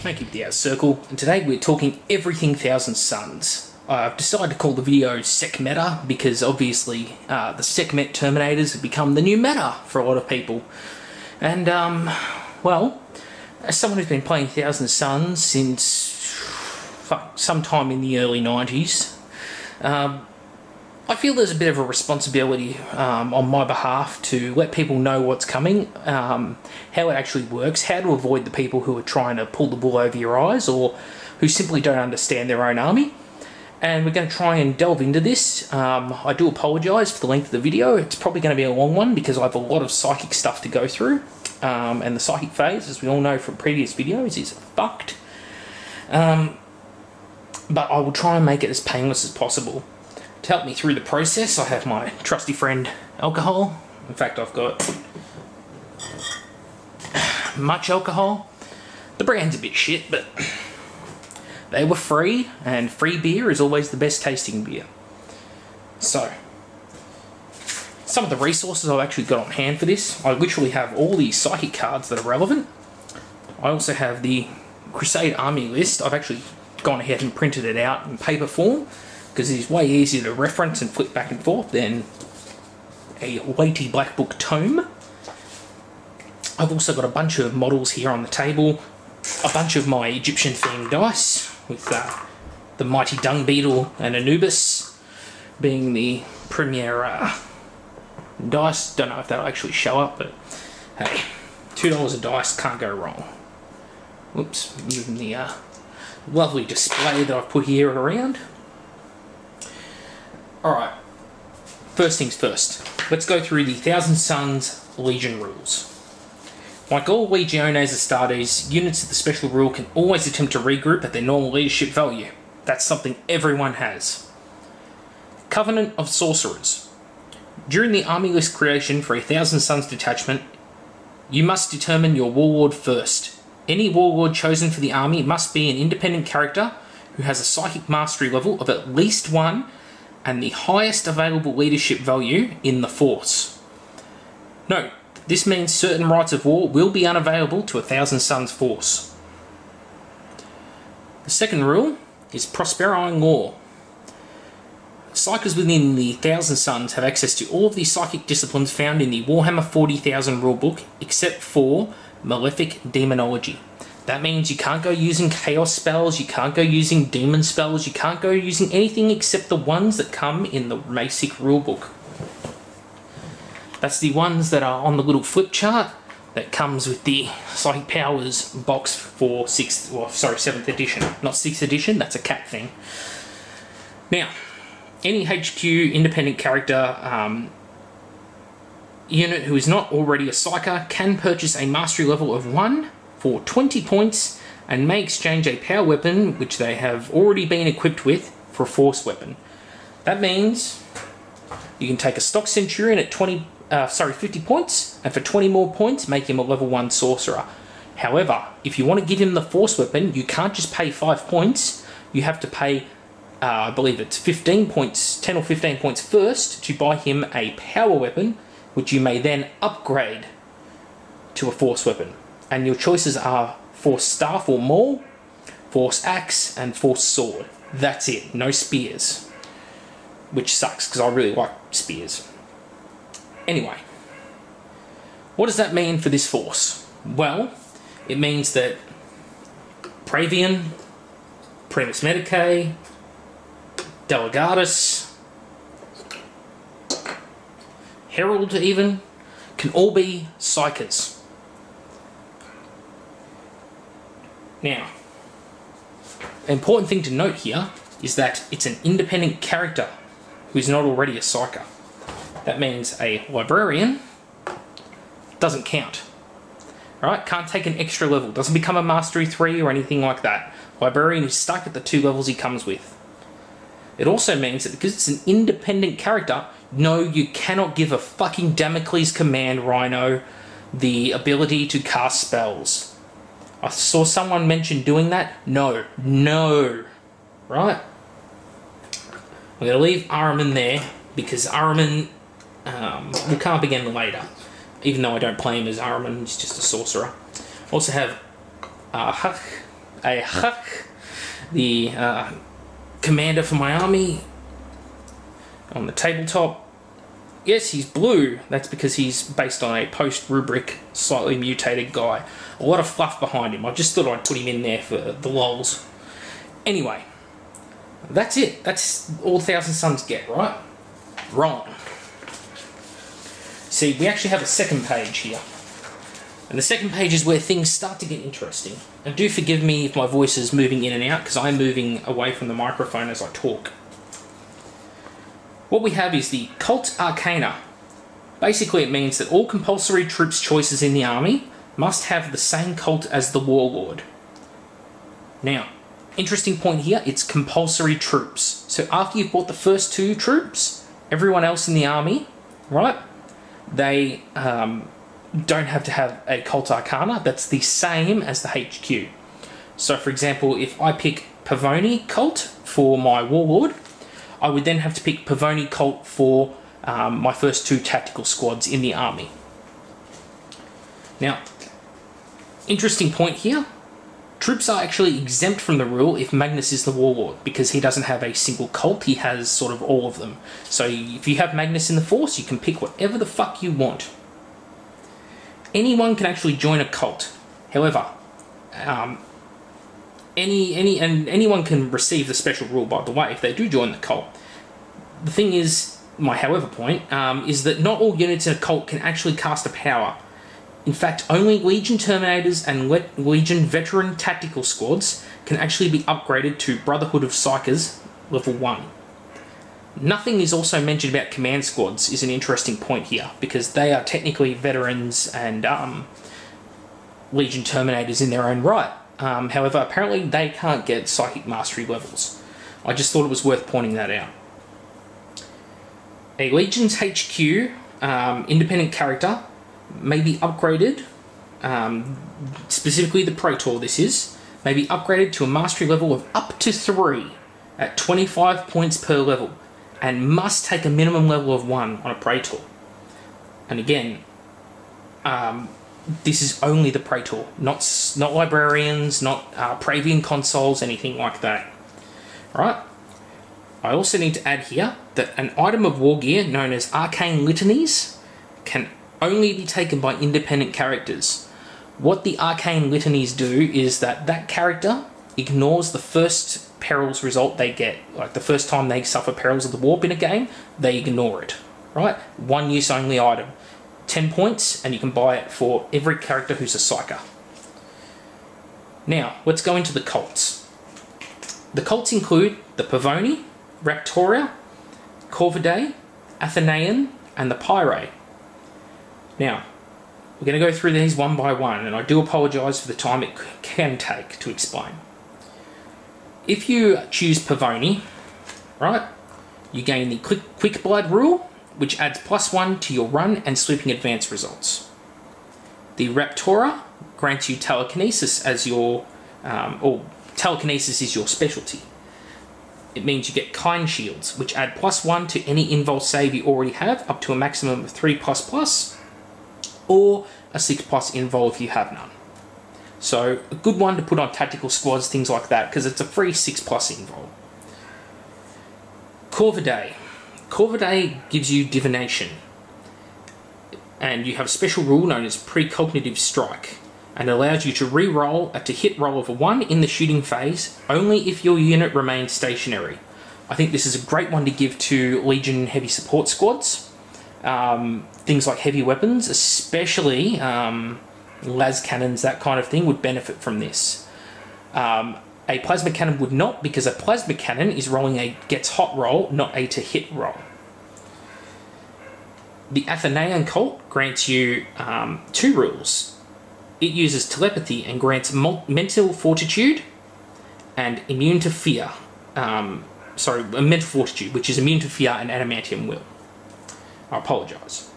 I keep the outer circle, and today we're talking everything Thousand Suns. I've decided to call the video Sec Meta because obviously the Sec Met Terminators have become the new meta for a lot of people. And, well, as someone who's been playing Thousand Suns since sometime in the early 90s, I feel there's a bit of a responsibility on my behalf to let people know what's coming, how it actually works, how to avoid the people who are trying to pull the wool over your eyes or who simply don't understand their own army. And we're going to try and delve into this. I do apologise for the length of the video. It's probably going to be a long one because I have a lot of psychic stuff to go through. And the psychic phase, as we all know from previous videos, is fucked. But I will try and make it as painless as possible. To help me through the process, I have my trusty friend alcohol. In fact, I've got much alcohol. The brand's a bit shit, but they were free, and free beer is always the best tasting beer. So, some of the resources I've actually got on hand for this, I literally have all the psychic cards that are relevant. I also have the Crusade Army list. I've actually gone ahead and printed it out in paper form, because it is way easier to reference and flip back and forth than a weighty black book tome. I've also got a bunch of models here on the table, a bunch of my Egyptian themed dice, with the mighty dung beetle and Anubis being the premier dice. Don't know if that'll actually show up, but hey, $2 a dice, can't go wrong. Whoops, moving the lovely display that I've put here around. Alright, first things first, let's go through the Thousand Suns Legion rules. Like all Legiones Astartes, units of the special rule can always attempt to regroup at their normal leadership value. That's something everyone has. Covenant of Sorcerers. During the army list creation for a Thousand Suns detachment, you must determine your warlord first. Any warlord chosen for the army must be an independent character who has a psychic mastery level of at least 1 and the highest available leadership value in the force. Note, this means certain rights of war will be unavailable to a Thousand Suns force. The second rule is Prospering Law. Psychers within the Thousand Suns have access to all of the psychic disciplines found in the Warhammer 40,000 rulebook except for Malefic Demonology. That means you can't go using chaos spells, you can't go using demon spells, you can't go using anything except the ones that come in the basic rulebook. That's the ones that are on the little flip chart that comes with the Psychic Powers box for 7th edition. Not 6th edition, that's a cat thing. Now, any HQ independent character unit who is not already a Psyker can purchase a mastery level of 1 for 20 points and may exchange a power weapon which they have already been equipped with for a force weapon. That means you can take a stock Centurion at 50 points, and for 20 more points make him a level 1 sorcerer. However, if you want to give him the force weapon, you can't just pay 5 points, you have to pay, I believe it's 15 points, 10 or 15 points first to buy him a power weapon, which you may then upgrade to a force weapon. And your choices are Force Staff or Maul, Force Axe, and Force Sword. That's it, no spears. Which sucks, because I really like spears. Anyway, what does that mean for this force? Well, it means that Praevian, Primus Medicae, Delegatus, Herald even, can all be Psychers. Now, an important thing to note here is that it's an independent character who is not already a Psyker. That means a Librarian doesn't count. Alright, can't take an extra level, doesn't become a Mastery 3 or anything like that. Librarian is stuck at the 2 levels he comes with. It also means that because it's an independent character, no, you cannot give a fucking Damocles Command Rhino the ability to cast spells. I saw someone mention doing that. No. Right? I'm going to leave Ahriman there, because Ahriman will come up again later. Even though I don't play him as Ahriman, he's just a sorcerer. Also have a Huck, the commander for my army, on the tabletop. Yes, he's blue. That's because he's based on a post-rubric, slightly mutated guy. A lot of fluff behind him. I just thought I'd put him in there for the lols. Anyway, that's it. That's all Thousand Suns get, right? Wrong. See, we actually have a second page here. And the second page is where things start to get interesting. And do forgive me if my voice is moving in and out, because I'm moving away from the microphone as I talk. What we have is the Cult Arcana. Basically, it means that all compulsory troops choices in the army must have the same cult as the Warlord. Now, interesting point here, it's compulsory troops. So after you've bought the first 2 troops, everyone else in the army, right, they don't have to have a Cult Arcana. That's the same as the HQ. So for example, if I pick Pavoni Cult for my Warlord, I would then have to pick Pavoni Cult for my first 2 tactical squads in the army. Now, interesting point here, troops are actually exempt from the rule if Magnus is the Warlord, because he doesn't have a single cult, he has sort of all of them. So if you have Magnus in the force, you can pick whatever the fuck you want. Anyone can actually join a cult. However, anyone can receive the special rule, by the way, if they do join the cult. The thing is, my however point, is that not all units in a cult can actually cast a power. In fact, only Legion Terminators and Legion Veteran Tactical Squads can actually be upgraded to Brotherhood of Psykers level 1. Nothing is also mentioned about Command Squads is an interesting point here, because they are technically veterans and Legion Terminators in their own right. However, apparently they can't get Psychic Mastery levels. I just thought it was worth pointing that out. A Legion's HQ independent character may be upgraded, specifically the Praetor this is, may be upgraded to a mastery level of up to 3 at 25 points per level, and must take a minimum level of 1 on a Praetor. And again, this is only the Praetor, not Librarians, not Praevian Consoles, anything like that. Right? I also need to add here that an item of war gear known as Arcane Litanies can only be taken by independent characters. What the Arcane Litanies do is that character ignores the first perils result they get. Like the first time they suffer perils of the warp in a game, they ignore it. Right? 1 use only item. 10 points, and you can buy it for every character who's a Psyker. Now, let's go into the cults. The cults include the Pavoni, Raptoria, Corvidae, Athenaean, and the Pyre. Now, we're going to go through these one by one, and I do apologise for the time it can take to explain. If you choose Pavoni, right, you gain the Quick Blood rule, which adds +1 to your run and sweeping advance results. The Raptora grants you telekinesis as your, or telekinesis is your specialty. It means you get kind shields, which add +1 to any invul save you already have, up to a maximum of 3++, or a 6+ invul if you have none. So a good one to put on tactical squads, things like that, because it's a free 6+ invul. Corvidae. Corvidae gives you Divination, and you have a special rule known as Precognitive Strike, and allows you to re-roll a to-hit roll of a 1 in the shooting phase, only if your unit remains stationary. I think this is a great one to give to Legion heavy support squads. Things like heavy weapons, especially las cannons, that kind of thing, would benefit from this. A plasma cannon would not, because a plasma cannon is rolling a gets hot roll, not a to hit roll. The Athenaean cult grants you 2 rules. It uses telepathy and grants mental fortitude and immune to fear. Mental fortitude, which is immune to fear and adamantium will. I apologise.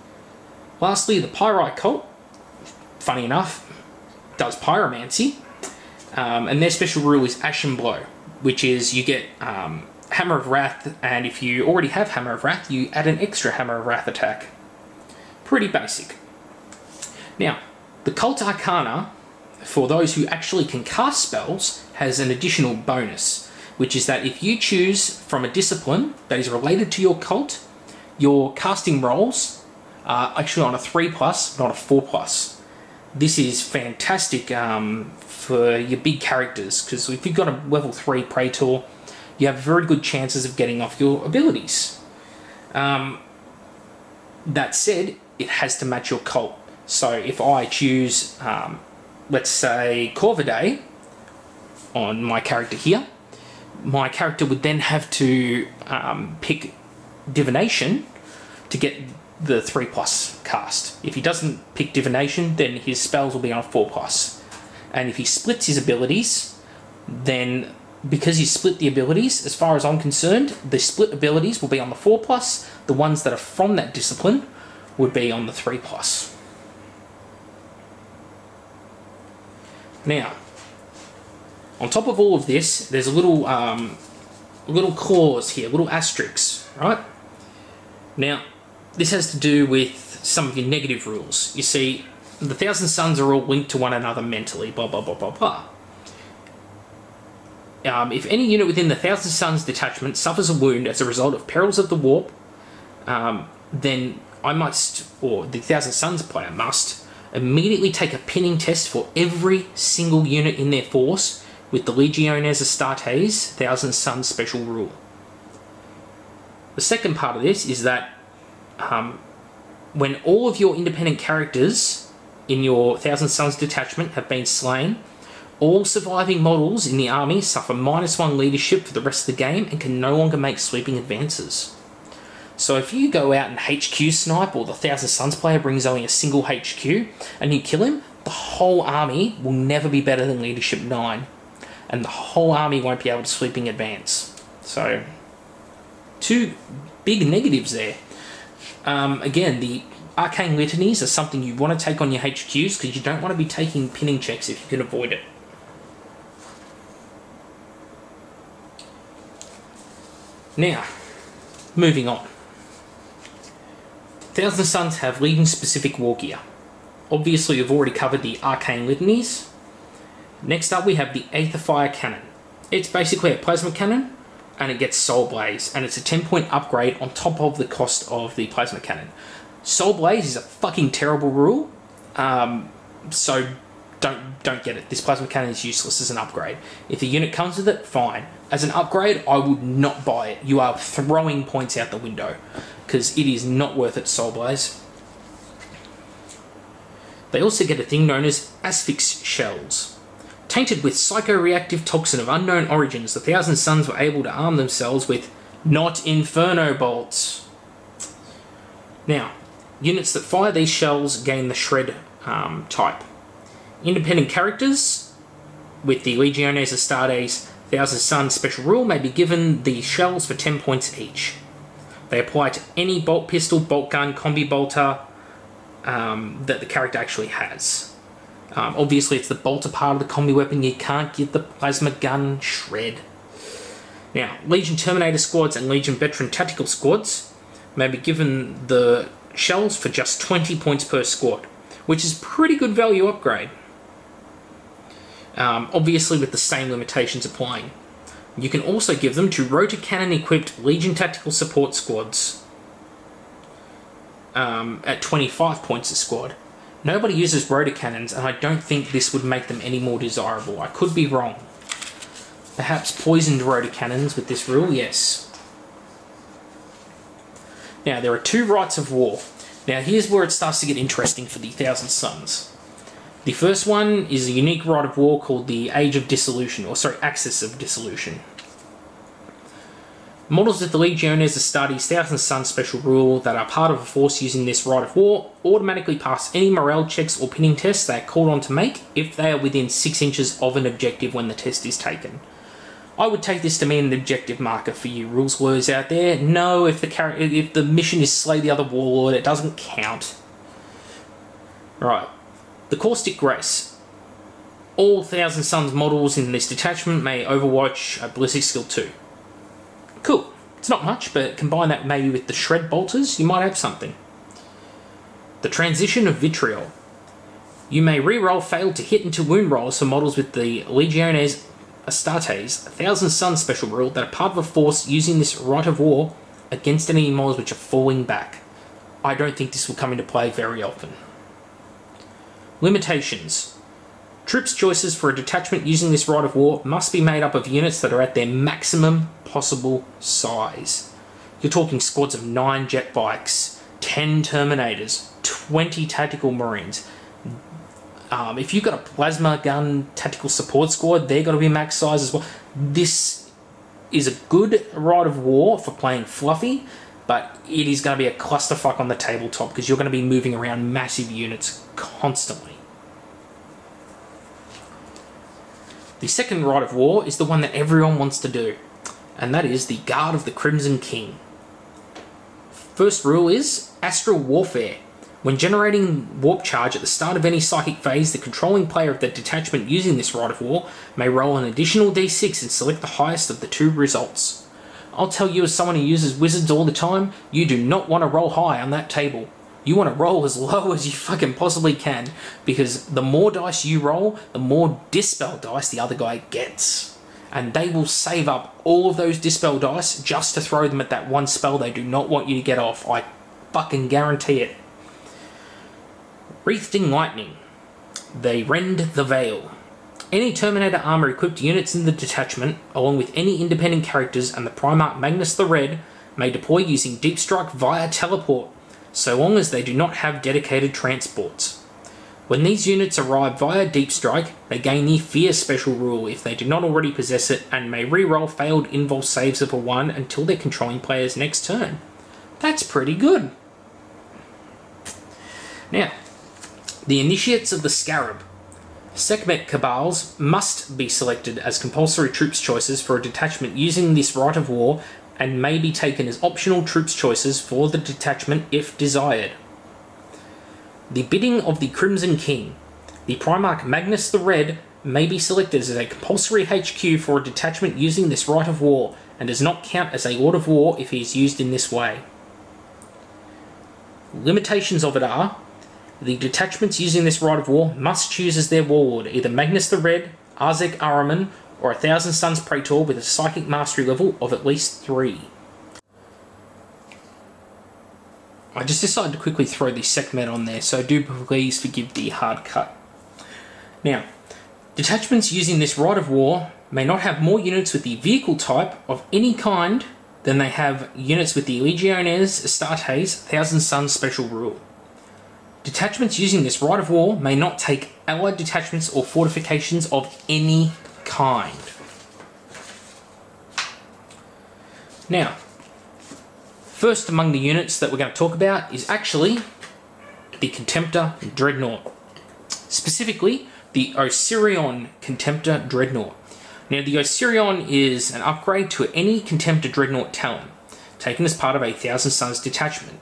Lastly, the Pyrite cult, funny enough, does Pyromancy. And their special rule is Ashen Blow, which is you get Hammer of Wrath, and if you already have Hammer of Wrath, you add an extra Hammer of Wrath attack. Pretty basic. Now, the Cult Arcana for those who actually can cast spells, has an additional bonus, which is that if you choose from a discipline that is related to your cult, your casting rolls are actually on a 3+, not a 4+. This is fantastic for your big characters, because if you've got a level 3 Praetor, you have very good chances of getting off your abilities. That said, it has to match your cult. So if I choose, let's say, Corvidae on my character here, my character would then have to pick Divination to get the 3+ cast. If he doesn't pick Divination, then his spells will be on a 4+. And if he splits his abilities, then because he split the abilities, as far as I'm concerned, the split abilities will be on the 4+, the ones that are from that discipline would be on the 3+. Now, on top of all of this, there's a little clause here, little asterisks, right? Now, this has to do with some of your negative rules. You see, the Thousand Suns are all linked to one another mentally, blah, blah, blah, blah, blah. If any unit within the Thousand Suns detachment suffers a wound as a result of perils of the warp, then I must, or the Thousand Suns player must, immediately take a pinning test for every single unit in their force with the Legiones Astartes Thousand Suns special rule. The second part of this is that when all of your independent characters in your Thousand Suns detachment have been slain, all surviving models in the army suffer -1 leadership for the rest of the game and can no longer make sweeping advances. So if you go out and HQ snipe, or the Thousand Suns player brings only a single HQ, and you kill him, the whole army will never be better than leadership 9. And the whole army won't be able to sweeping advance. So, two big negatives there. Again, the Arcane Litanies are something you want to take on your HQs, because you don't want to be taking pinning checks if you can avoid it. Now, moving on. Thousand Suns have Legion-specific war gear. Obviously, we've already covered the Arcane Litanies. Next up, we have the Aether Fire Cannon. It's basically a plasma cannon, and it gets Soul Blaze, and it's a 10-point upgrade on top of the cost of the plasma cannon. Soul Blaze is a fucking terrible rule, so don't get it. This plasma cannon is useless as an upgrade. If the unit comes with it, fine. As an upgrade, I would not buy it. You are throwing points out the window, because it is not worth it, Soul Blaze. They also get a thing known as Asphyx Shells. Tainted with psychoreactive toxin of unknown origins, the Thousand Suns were able to arm themselves with not Inferno Bolts. Now, units that fire these shells gain the Shred type. Independent characters with the Legiones Astartes Thousand Suns special rule may be given the shells for 10 points each. They apply to any bolt pistol, bolt gun, combi bolter that the character actually has. Obviously, it's the bolter part of the combi weapon. You can't give the plasma gun Shred. Now, Legion Terminator squads and Legion Veteran Tactical squads may be given the shells for just 20 points per squad, which is pretty good value upgrade. Obviously, with the same limitations applying. You can also give them to rotor cannon equipped Legion Tactical Support squads at 25 points a squad. Nobody uses rotor cannons, and I don't think this would make them any more desirable. I could be wrong. Perhaps poisoned rotor cannons with this rule, yes. Now, there are 2 rights of war. Now, here's where it starts to get interesting for the Thousand Suns. The first one is a unique rite of war called the Age of Dissolution, or sorry, Axis of Dissolution. Models of the Legiones Astartes Thousand Suns special rule that are part of a force using this rite of war automatically pass any morale checks or pinning tests they are called on to make if they are within 6 inches of an objective when the test is taken. I would take this to mean an objective marker for you rules lawyers out there. No, if the mission is slay the other warlord, it doesn't count. Right. The Caustic Grace. All Thousand Suns models in this detachment may overwatch a Ballistic Skill 2. Cool. It's not much, but combine that maybe with the Shred Bolters, you might have something. The Transition of Vitriol. You may reroll failed to hit into wound rolls for models with the Legiones Astartes 1000 Suns special rule that are part of a force using this Rite of War against enemy models which are falling back. I don't think this will come into play very often. Limitations. Troops choices for a detachment using this Rite of War must be made up of units that are at their maximum possible size. You're talking squads of 9 jet bikes, 10 Terminators, 20 tactical marines. If you've got a plasma gun tactical support squad, they're got to be max size as well. This is a good Rite of War for playing fluffy, but it is going to be a clusterfuck on the tabletop because you're going to be moving around massive units constantly. The second Rite of War is the one that everyone wants to do, and that is the Guard of the Crimson King. First rule is Astra Warfare. When generating warp charge at the start of any psychic phase, the controlling player of the detachment using this Rite of War may roll an additional d6 and select the highest of the 2 results. I'll tell you, as someone who uses wizards all the time, you do not want to roll high on that table. You want to roll as low as you fucking possibly can, because the more dice you roll, the more dispel dice the other guy gets. And they will save up all of those dispel dice just to throw them at that one spell they do not want you to get off. I fucking guarantee it. Wreathed in Lightning. They rend the veil. Any Terminator armor equipped units in the detachment, along with any independent characters and the Primarch Magnus the Red, may deploy using Deep Strike via teleport, so long as they do not have dedicated transports. When these units arrive via Deep Strike, they gain the Fear special rule if they do not already possess it, and may reroll failed invul saves of a 1 until their controlling player's next turn. That's pretty good. Now, the Initiates of the Scarab. Sekhmet Cabals must be selected as compulsory troops choices for a detachment using this Rite of War, and may be taken as optional troops choices for the detachment if desired. The Bidding of the Crimson King. The Primarch Magnus the Red may be selected as a compulsory HQ for a detachment using this Rite of War, and does not count as a Lord of War if he is used in this way. Limitations of it are: the detachments using this Rite of War must choose as their warlord either Magnus the Red, Arzek Ahriman, or 1000 Suns Praetor with a psychic mastery level of at least 3. I just decided to quickly throw the Sekhmet on there, so do please forgive the hard cut. Now, detachments using this Rite of War may not have more units with the vehicle type of any kind than they have units with the Legiones Astartes 1000 Suns special rule. Detachments using this Rite of War may not take allied detachments or fortifications of any kind. Now, first among the units that we're going to talk about is actually the Contemptor Dreadnought. Specifically, the Osirion Contemptor Dreadnought. Now, the Osirion is an upgrade to any Contemptor Dreadnought Talon, taken as part of a 1000 Suns detachment.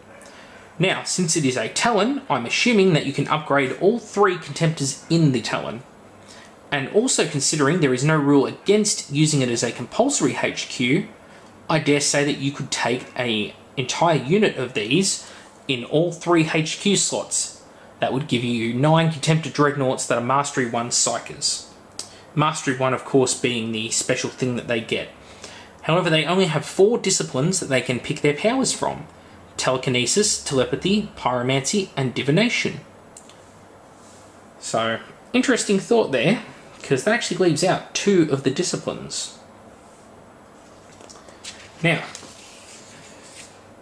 Now, since it is a Talon, I'm assuming that you can upgrade all 3 Contemptors in the Talon. And also considering there is no rule against using it as a compulsory HQ, I dare say that you could take an entire unit of these in all 3 HQ slots. That would give you 9 Contemptor Dreadnoughts that are Mastery 1 Psychers. Mastery 1, of course, being the special thing that they get. However, they only have 4 disciplines that they can pick their powers from: Telekinesis, Telepathy, Pyromancy, and Divination. So, interesting thought there, because that actually leaves out 2 of the disciplines. Now,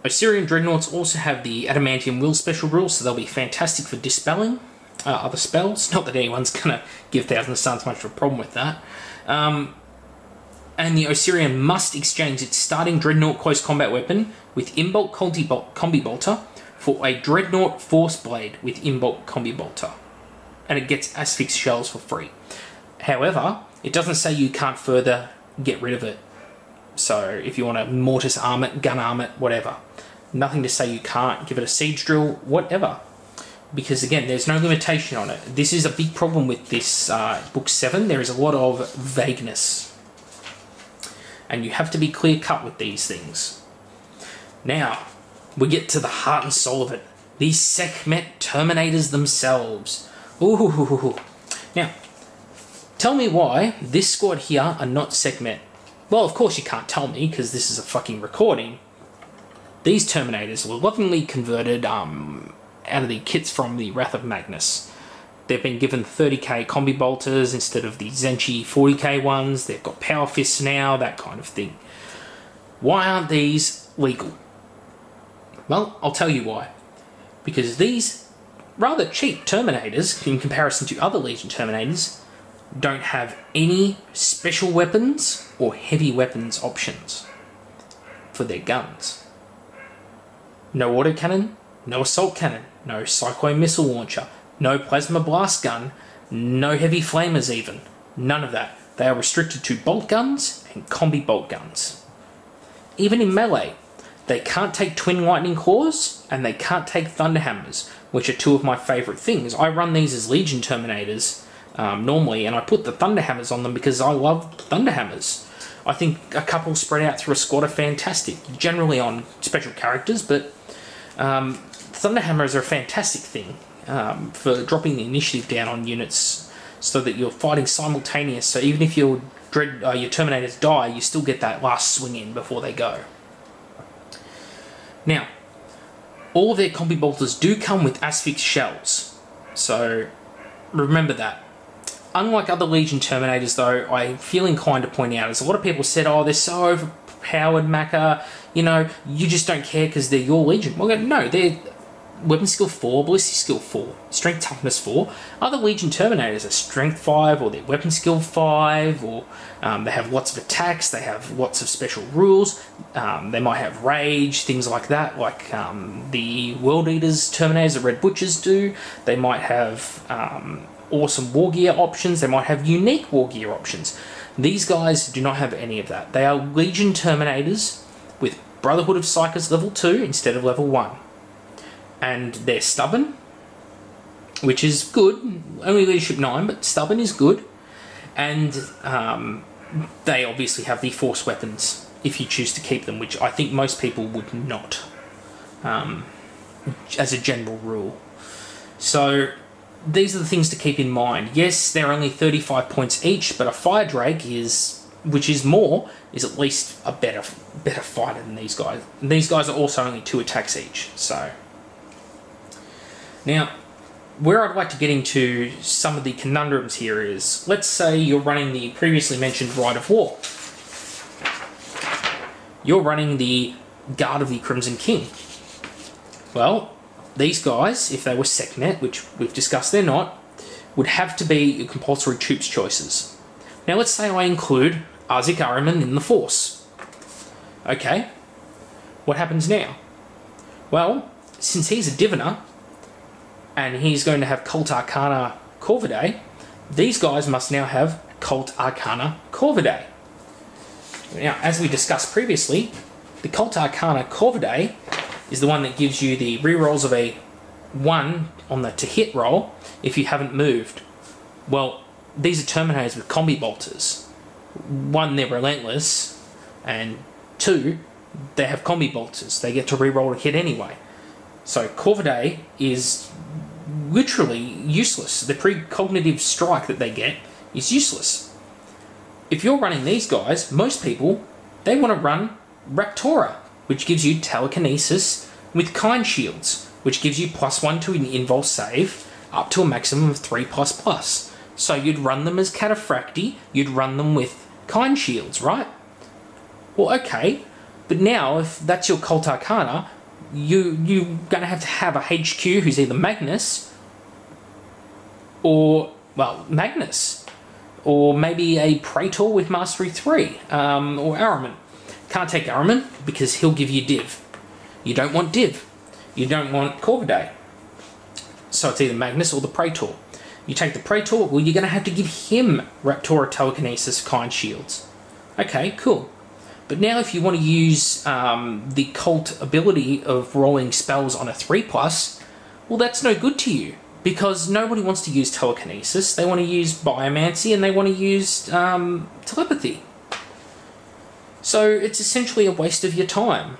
Osirian Dreadnoughts also have the Adamantium Will special rule, so they'll be fantastic for dispelling other spells. Not that anyone's going to give 1000 Suns much of a problem with that. And the Osirian must exchange its starting Dreadnought Close Combat weapon with Imbolc Combi Bolter for a Dreadnought Force Blade with Imbolc Combi Bolter. And it gets Asphyx Shells for free. However, it doesn't say you can't further get rid of it. So if you want to Mortis arm it, gun arm it, whatever. Nothing to say you can't. Give it a Siege Drill, whatever. Because again, there's no limitation on it. This is a big problem with this Book 7. There is a lot of vagueness. And you have to be clear-cut with these things. Now, we get to the heart and soul of it. These Sekhmet Terminators themselves. Ooh. Now, tell me why this squad here are not segment. Well, of course you can't tell me, because this is a fucking recording. These Terminators were lovingly converted out of the kits from the Wrath of Magnus. They've been given 30k combi bolters instead of the Zenchi 40k ones. They've got power fists now, that kind of thing. Why aren't these legal? Well, I'll tell you why. Because these rather cheap Terminators, in comparison to other Legion Terminators, don't have any special weapons or heavy weapons options for their guns. No autocannon, no assault cannon, no cyclone missile launcher, no plasma blast gun, no heavy flamers even. None of that. They are restricted to bolt guns and combi bolt guns. Even in melee, they can't take twin lightning claws and they can't take thunderhammers, which are two of my favourite things. I run these as Legion Terminators normally, and I put the thunderhammers on them because I love thunderhammers. I think a couple spread out through a squad are fantastic, generally on special characters, but thunderhammers are a fantastic thing for dropping the initiative down on units so that you're fighting simultaneous. So even if your Terminators die, you still get that last swing in before they go. Now, all of their combi bolters do come with asphyx shells, so remember that. Unlike other Legion Terminators though, I feel inclined to point out, as a lot of people said, oh, they're so overpowered, Macca, you know, you just don't care because they're your Legion. Well, no, they're Weapon Skill 4, Ballistic Skill 4, Strength Toughness 4. Other Legion Terminators are Strength 5, or they're Weapon Skill 5, or they have lots of attacks, they have lots of special rules, they might have Rage, things like that, like the World Eaters Terminators that Red Butchers do. They might have awesome war gear options, they might have unique war gear options. These guys do not have any of that. They are Legion Terminators with Brotherhood of Psychers level 2 instead of level 1. And they're stubborn, which is good. Only Leadership 9, but stubborn is good. And they obviously have the force weapons if you choose to keep them, which I think most people would not, as a general rule. So these are the things to keep in mind. Yes, they're only 35 points each, but a Fire Drake is, which is more, is at least a better fighter than these guys. And these guys are also only 2 attacks each, so. Now, where I'd like to get into some of the conundrums here is, let's say you're running the previously mentioned Rite of War. You're running the Guard of the Crimson King. Well, these guys, if they were Sekhmet, which we've discussed they're not, would have to be compulsory troops choices. Now let's say I include Arzik Ahriman in the Force. Okay, what happens now? Well, since he's a Diviner, and he's going to have Cult Arcana Corvidae, these guys must now have Cult Arcana Corvidae. Now, as we discussed previously, the Cult Arcana Corvidae is the one that gives you the rerolls of a 1 on the to hit roll if you haven't moved. Well, these are Terminators with combi bolters. 1, they're relentless, and 2, they have combi bolters. They get to reroll a hit anyway. So Corvidae is literally useless. The precognitive strike that they get is useless. If you're running these guys, most people, they want to run Raptora, which gives you telekinesis with kind shields, which gives you +1 to an invul save up to a maximum of 3++. So you'd run them as Cataphracti, you'd run them with kind shields, right? Well, okay, but now if that's your Cult Arcana, you're going to have a HQ who's either Magnus or, well, Magnus, or maybe a Praetor with Mastery 3, or Ahriman. Can't take Ahriman because he'll give you Div. You don't want Div. You don't want Corvidae. So it's either Magnus or the Praetor. You take the Praetor, well, you're going to have to give him Raptora Telekinesis kind shields. Okay, cool. But now if you want to use the cult ability of rolling spells on a 3+, well, that's no good to you, because nobody wants to use telekinesis. They want to use Pyromancy and they want to use telepathy. So it's essentially a waste of your time.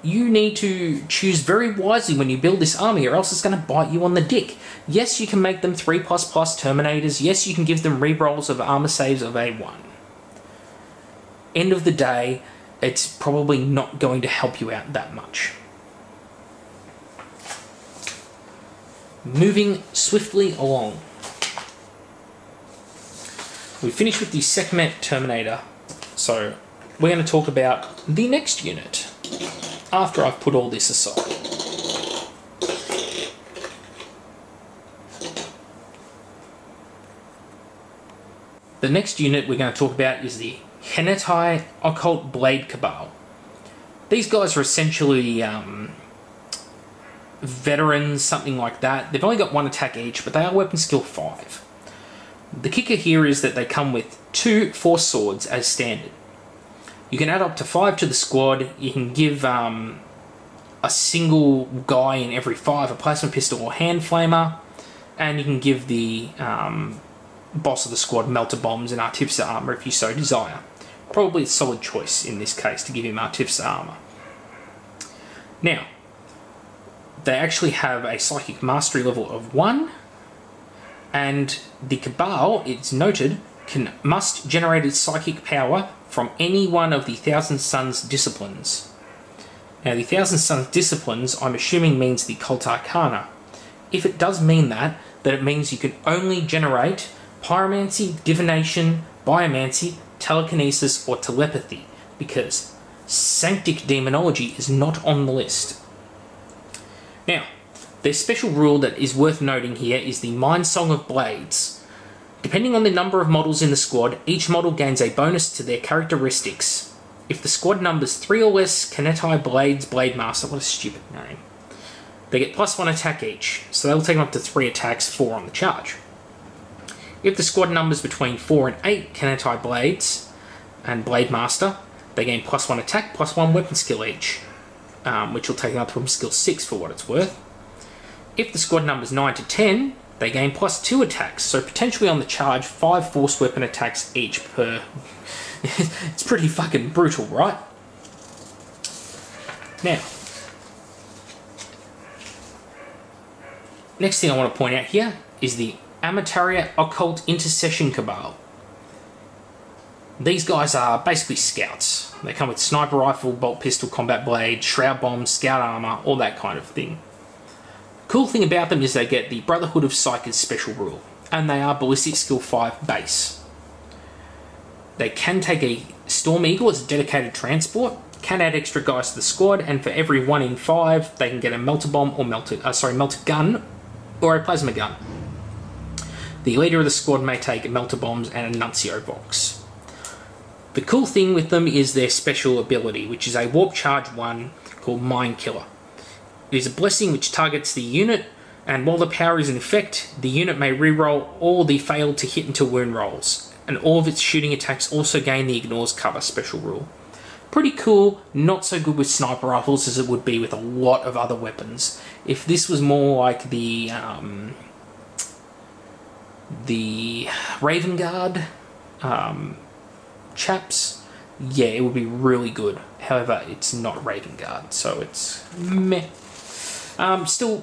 you need to choose very wisely when you build this army, or else it's going to bite you on the dick. Yes, you can make them 3++ Terminators. Yes, you can give them rerolls of armor saves of A1. End of the day, it's probably not going to help you out that much. Moving swiftly along. We finished with the Sekhmet Terminator, so we're going to talk about the next unit after I've put all this aside. The next unit we're going to talk about is the Henetai Occult Blade Cabal. These guys are essentially veterans, something like that. They've only got 1 attack each, but they are weapon skill 5. The kicker here is that they come with 2 Force Swords as standard. You can add up to 5 to the squad. You can give a single guy in every 5 a plasma pistol or hand flamer, and you can give the boss of the squad melter bombs and artificer armor if you so desire. Probably a solid choice in this case to give him artificer armor. Now, they actually have a psychic mastery level of 1, and the Cabal, it's noted, must generate its psychic power from any one of the Thousand Suns disciplines. Now, the Thousand Suns disciplines, I'm assuming, means the Cult Arcana. If it does mean that, then it means you can only generate Pyromancy, Divination, Biomancy, Telekinesis, or Telepathy, because Sanctic Demonology is not on the list. Now, their special rule that is worth noting here is the Mind Song of Blades. Depending on the number of models in the squad, each model gains a bonus to their characteristics. If the squad numbers 3 or less, Henetai Blades Blade Master, what a stupid name, they get +1 attack each, so they'll take them up to 3 attacks, 4 on the charge. If the squad numbers between 4 and 8 Henetai Blades and Blade Master, they gain +1 attack, +1 weapon skill each, which will take them up to skill 6 for what it's worth. If the squad numbers 9 to 10, they gain +2 attacks, so potentially on the charge, 5 force weapon attacks each per... It's pretty fucking brutal, right? Now, next thing I want to point out here is the Amataria Occult Intercession Cabal. These guys are basically scouts. They come with sniper rifle, bolt pistol, combat blade, shroud bombs, scout armor, all that kind of thing. Cool thing about them is they get the Brotherhood of Psychers special rule, and they are ballistic skill 5 base. They can take a Storm Eagle as a dedicated transport, can add extra guys to the squad, and for every 1 in 5, they can get a melter bomb or melter gun or a plasma gun. The leader of the squad may take melter bombs and a Nuncio Vox. The cool thing with them is their special ability, which is a Warp Charge 1 called Mind Killer. It is a blessing which targets the unit, and while the power is in effect, the unit may reroll all the failed to hit into wound rolls, and all of its shooting attacks also gain the Ignores Cover special rule. Pretty cool, not so good with sniper rifles as it would be with a lot of other weapons. If this was more like the Raven Guard chaps, yeah, it would be really good. However, it's not Raven Guard, so it's meh. Still,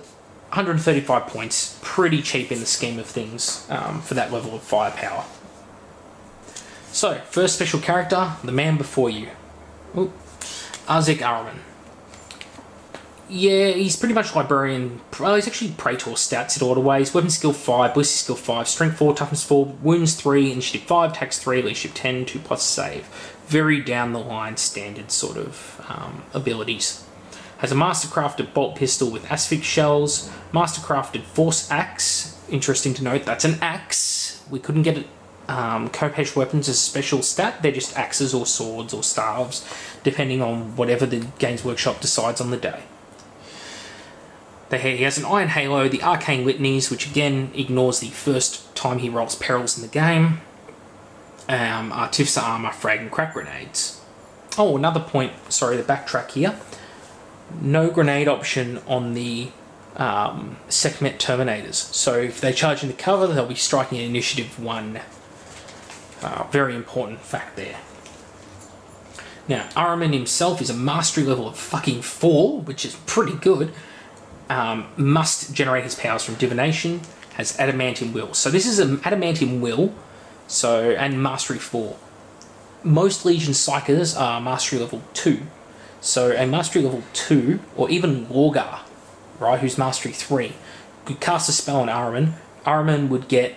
135 points, pretty cheap in the scheme of things for that level of firepower. So, first special character, the man before you. Arzek Araman. Yeah, he's pretty much Librarian. Well, he's actually Praetor stats in order ways. Weapon skill 5, ballistic skill 5, strength 4, toughness 4, wounds 3, initiative 5, tax 3, leadership 10, 2+ save. Very down the line standard sort of abilities. Has a mastercrafted bolt pistol with asphyx shells, mastercrafted force axe. Interesting to note, that's an axe. We couldn't get it. Khopesh weapons as a special stat. They're just axes or swords or staves, depending on whatever the Games Workshop decides on the day. He has an Iron Halo, the Arcane Litanies, which again ignores the first time he rolls perils in the game. Artificer Armor, Frag and Crack Grenades. Oh, another point, sorry to backtrack here. No grenade option on the Sekhmet Terminators. So if they charge into cover, they'll be striking at initiative 1. Very important fact there. Now, Ahriman himself is a mastery level of fucking 4, which is pretty good. Must generate his powers from Divination, has Adamantium Will. So this is an Adamantium Will, and Mastery 4. Most Legion Psychers are Mastery level 2. So a Mastery level 2, or even Lorgar, right, who's Mastery 3, could cast a spell on Ahriman. Ahriman would get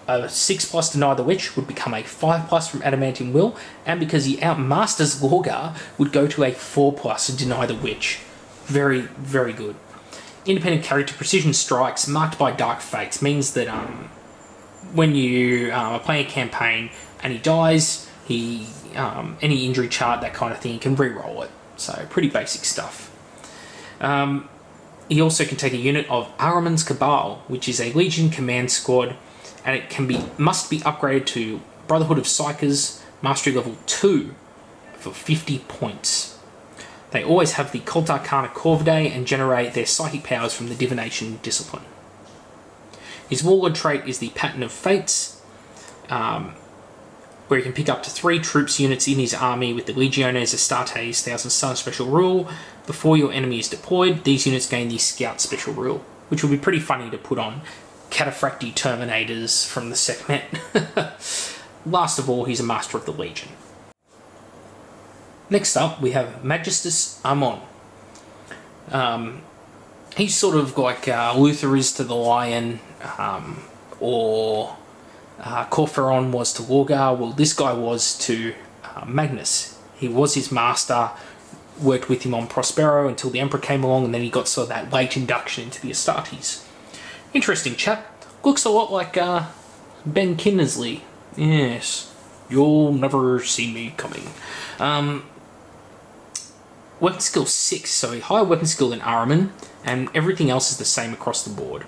a 6+ Deny the Witch, would become a 5+ from Adamantium Will, and because he outmasters Lorgar, would go to a 4+ Deny the Witch. Very, very good. Independent character Precision Strikes, marked by Dark Fates, means that when you are playing a campaign and he dies, any injury chart, that kind of thing, you can re-roll it. So, pretty basic stuff. He also can take a unit of Ahriman's Cabal, which is a Legion command squad, and it must be upgraded to Brotherhood of Psychers, Mastery level 2, for 50 points. They always have the Cult Arcana Corvidae and generate their psychic powers from the Divination discipline. His Warlord trait is the Pattern of Fates, where he can pick up to 3 troops units in his army with the Legiones Astartes 1000 Sun special rule. Before your enemy is deployed, these units gain the Scout special rule, which would be pretty funny to put on Cataphracti Terminators from the Sekhmet. Last of all, he's a Master of the Legion. Next up, we have Magistus Amon. He's sort of like Luther is to the Lion, or Corferon was to Lorgar. Well, this guy was to Magnus. He was his master, worked with him on Prospero until the Emperor came along, and then he got sort of that late induction into the Astartes. Interesting chap. Looks a lot like Ben Kinnersley. Yes, you'll never see me coming. Weapon skill 6, so a higher weapon skill than Ahriman, and everything else is the same across the board.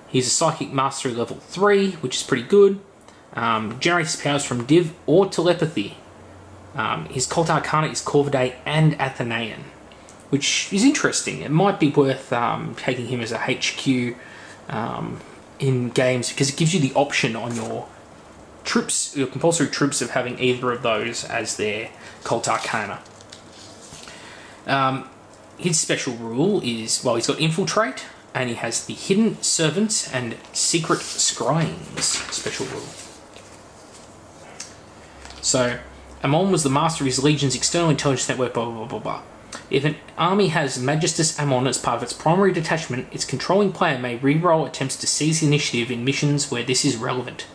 He's a Psychic Mastery level 3, which is pretty good. Generates powers from Div or Telepathy. His Cult Arcana is Corvidae and Athenaean, which is interesting. It might be worth taking him as a HQ in games, because it gives you the option on your troops, your compulsory troops, of having either of those as their Cult Arcana. His special rule is, well, he's got Infiltrate, and he has the Hidden Servants and Secret Scryings special rule. So, Amon was the master of his Legion's external intelligence network, blah, blah, blah, blah. If an army has Magistus Amon as part of its primary detachment, its controlling player may re-roll attempts to seize the initiative in missions where this is relevant.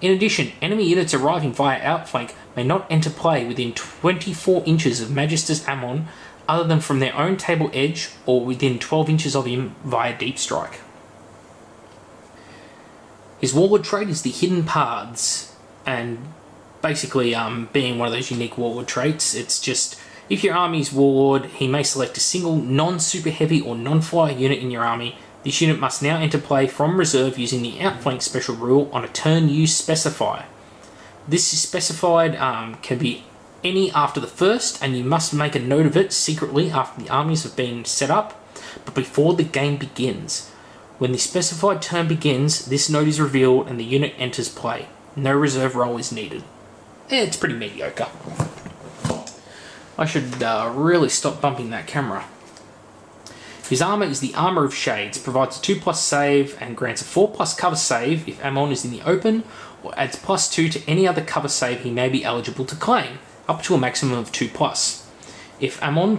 In addition, enemy units arriving via outflank may not enter play within 24 inches of Magistus Amon, other than from their own table edge or within 12 inches of him via Deep Strike. His Warlord trait is the Hidden Paths, and basically being one of those unique Warlord traits, it's just, if your army's Warlord, he may select a single non-super heavy or non-flyer unit in your army. This unit must now enter play from reserve using the Outflank special rule on a turn you specify. This is specified can be any after the first, and you must make a note of it secretly after the armies have been set up, but before the game begins. When the specified turn begins, this note is revealed and the unit enters play. No reserve roll is needed. It's pretty mediocre. I should really stop bumping that camera. His armour is the Armour of Shades, provides a 2+ save and grants a 4+ cover save if Amon is in the open, or adds +2 to any other cover save he may be eligible to claim, up to a maximum of 2+. If Amon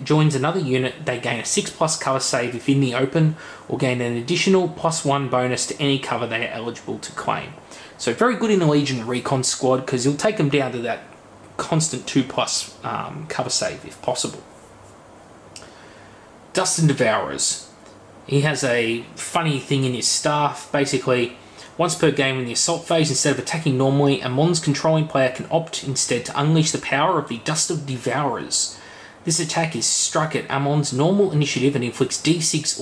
joins another unit, they gain a 6+ cover save if in the open, or gain an additional +1 bonus to any cover they are eligible to claim. So very good in the Legion Recon squad, because you'll take them down to that constant 2+ cover save if possible. Dust and Devourers. He has a funny thing in his staff. Basically, once per game in the assault phase, instead of attacking normally, Amon's controlling player can opt instead to unleash the power of the Dust of Devourers. This attack is struck at Amon's normal initiative and inflicts D6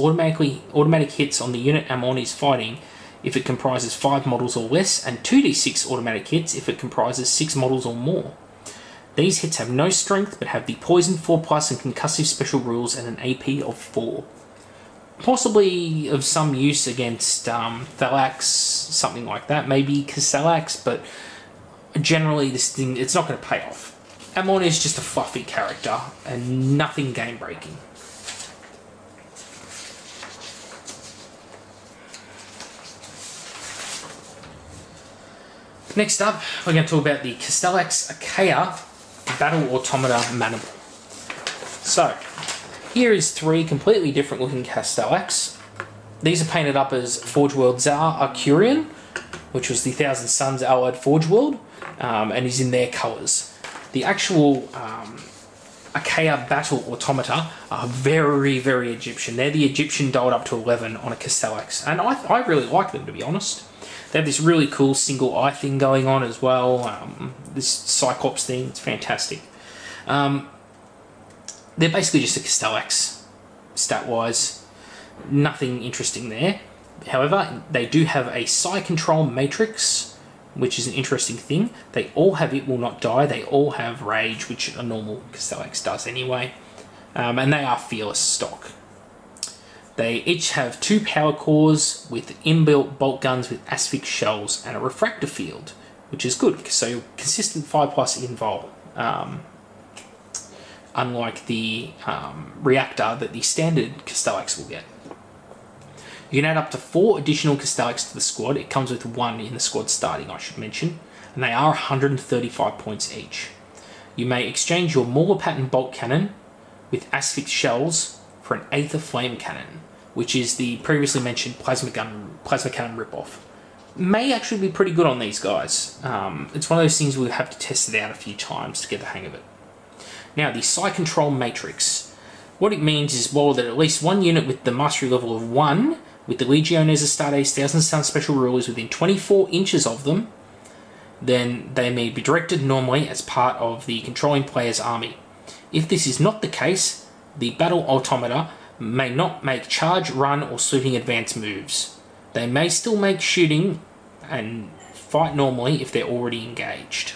automatic hits on the unit Amon is fighting if it comprises 5 models or less, and 2d6 automatic hits if it comprises 6 models or more. These hits have no strength, but have the Poison 4+ and Concussive special rules and an AP of 4. Possibly of some use against Thalax, something like that, maybe Castellax, but generally this thing, it's not going to pay off. Amon is just a fluffy character and nothing game-breaking. Next up, we're going to talk about the Castellax Archaea Battle Automata Maniple. So, here is 3 completely different looking Castellax. These are painted up as Forge World Tsar Arcurian, which was the Thousand Suns allied Forge World, and is in their colours. The actual Archaea Battle Automata are very, very Egyptian. They're the Egyptian dialed up to 11 on a Castellax, and I really like them, to be honest. They have this really cool single eye thing going on as well, this Cyclops thing, it's fantastic. They're basically just a Castellax, stat-wise. Nothing interesting there. However, they do have a Psi Control Matrix, which is an interesting thing. They all have It Will Not Die. They all have Rage, which a normal Castellax does anyway. And they are Fearless stock. They each have 2 power cores with inbuilt bolt guns with asphyx shells and a refractor field, which is good, so consistent 5+ invul. Unlike the reactor that the standard Castellax will get. You can add up to 4 additional Castellax to the squad. It comes with 1 in the squad starting, I should mention, and they are 135 points each. You may exchange your Mauler Pattern Bolt Cannon with asphyx shells for an Aether Flame Cannon, which is the previously mentioned plasma cannon ripoff. May actually be pretty good on these guys. It's one of those things we'll have to test it out a few times to get the hang of it. Now, the Psi Control Matrix. What it means is, well, that at least 1 unit with the mastery level of 1, with the Legiones Astartes Thousand Sun special rulers within 24 inches of them, then they may be directed normally as part of the controlling player's army. If this is not the case, the Battle Automata may not make charge, run, or shooting advance moves. They may still make shooting and fight normally if they're already engaged.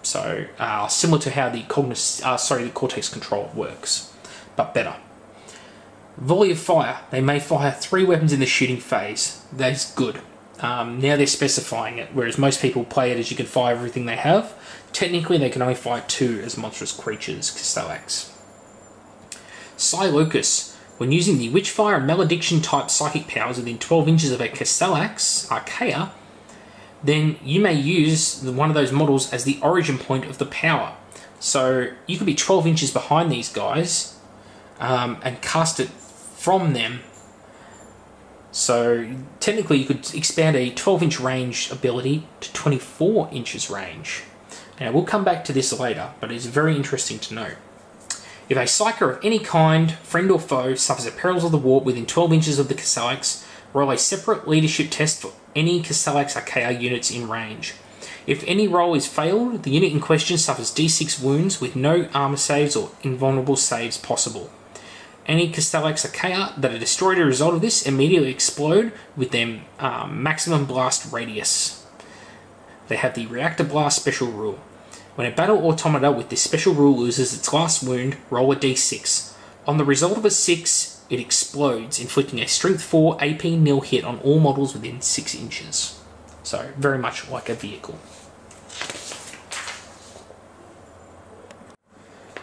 So, similar to how the Cortex Control works, but better. Volley of Fire. They may fire 3 weapons in the shooting phase. That's good. Now they're specifying it, whereas most people play it as you can fire everything they have. Technically, they can only fire 2 as monstrous creatures, Castellax. Psi Locus. When using the Witchfire and Malediction type psychic powers within 12 inches of a Castellax Archaea, then you may use one of those models as the origin point of the power. So you could be 12 inches behind these guys and cast it from them. So technically you could expand a 12-inch range ability to 24 inches range. Now we'll come back to this later, but it's very interesting to know. If a Psyker of any kind, friend or foe, suffers at perils of the warp within 12 inches of the Castellax, roll a separate leadership test for any Castellax Archaea units in range. If any roll is failed, the unit in question suffers D6 wounds with no armor saves or invulnerable saves possible. Any Castellax Archaea that are destroyed as a result of this immediately explode with their maximum blast radius. They have the Reactor Blast special rule. When a battle automata with this special rule loses its last wound, roll a d6. On the result of a 6, it explodes, inflicting a Strength 4 AP nil hit on all models within 6 inches. So, very much like a vehicle.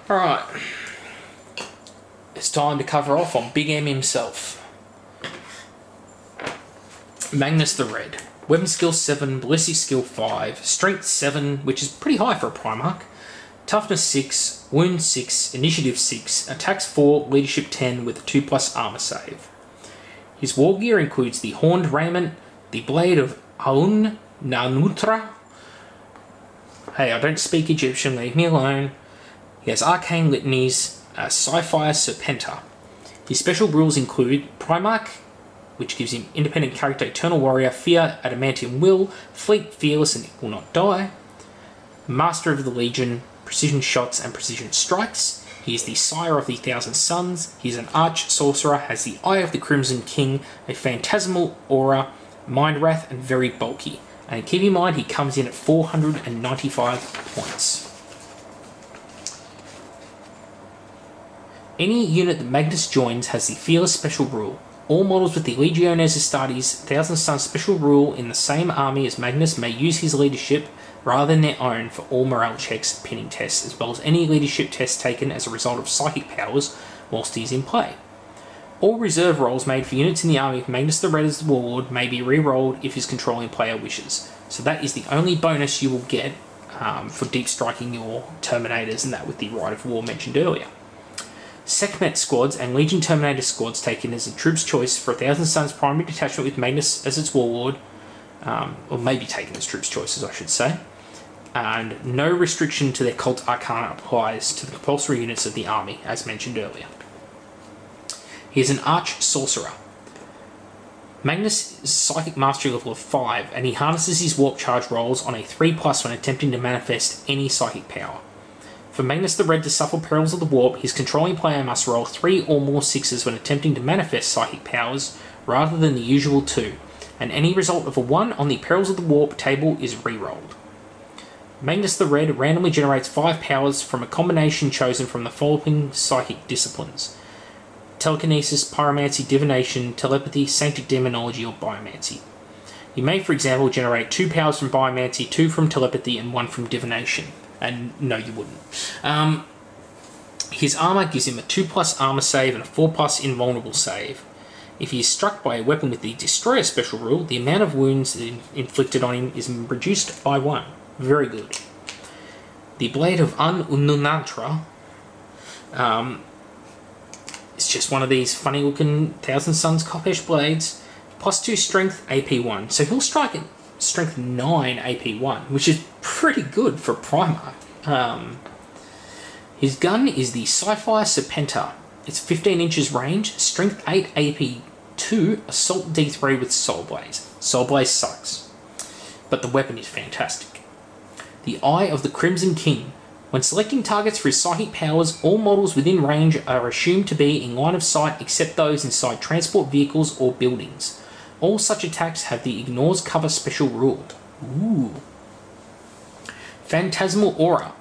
Alright. It's time to cover off on Big M himself. Magnus the Red. Weapon skill 7, ballistic skill 5, strength 7, which is pretty high for a Primarch, toughness 6, wound 6, initiative 6, attacks 4, leadership 10 with a 2+ armor save. His war gear includes the horned raiment, the blade of Aun Nanutra. Hey, I don't speak Egyptian, leave me alone. He has arcane litanies, a Sci-Fi Serpenta. His special rules include Primarch, which gives him independent character, Eternal Warrior, Fear, Adamantium Will, Fleet, Fearless, and It Will Not Die. Master of the Legion, Precision Shots and Precision Strikes. He is the Sire of the Thousand Suns. He is an Arch Sorcerer, has the Eye of the Crimson King, a Phantasmal Aura, Mind Wrath, and very bulky. And keep in mind, he comes in at 495 points. Any unit that Magnus joins has the Fearless special rule. All models with the Legiones Astartes 1000 Suns special rule in the same army as Magnus may use his leadership rather than their own for all morale checks and pinning tests, as well as any leadership tests taken as a result of psychic powers whilst he is in play. All reserve rolls made for units in the army of Magnus the Red as the Warlord may be re-rolled if his controlling player wishes. So that is the only bonus you will get for deep striking your Terminators, and that with the Rite of War mentioned earlier. Sekhmet squads and Legion Terminator squads taken as a troop's choice for 1000 Suns primary detachment with Magnus as its Warlord, or maybe taken as troops' choices, I should say, and no restriction to their cult Arcana applies to the compulsory units of the army, as mentioned earlier. He is an Arch Sorcerer. Magnus is Psychic Mastery level of 5, and he harnesses his Warp Charge rolls on a 3+ when attempting to manifest any psychic power. For Magnus the Red to suffer perils of the Warp, his controlling player must roll 3 or more 6s when attempting to manifest psychic powers, rather than the usual 2, and any result of a 1 on the Perils of the Warp table is re-rolled. Magnus the Red randomly generates 5 powers from a combination chosen from the following psychic disciplines: Telekinesis, Pyromancy, Divination, Telepathy, Sanctic Demonology, or Biomancy. You may, for example, generate 2 powers from Biomancy, 2 from Telepathy, and 1 from Divination. And no, you wouldn't. His armor gives him a 2+ armor save and a 4+ invulnerable save. If he is struck by a weapon with the Destroyer special rule, the amount of wounds inflicted on him is reduced by 1. Very good. The Blade of Ununantra. It's just one of these funny looking 1000 Suns Kopesh blades. +2 strength, AP1. So he'll strike at strength 9 AP1, which is pretty good for Primarch. His gun is the Sci-Fi Serpenta. It's 15 inches range, strength 8 AP2, assault D3 with Soul Blaze. Soul Blaze sucks, but the weapon is fantastic. The Eye of the Crimson King. When selecting targets for his psychic powers, all models within range are assumed to be in line of sight except those inside transport vehicles or buildings. All such attacks have the Ignores Cover special rule. Ooh. Phantasmal Aura.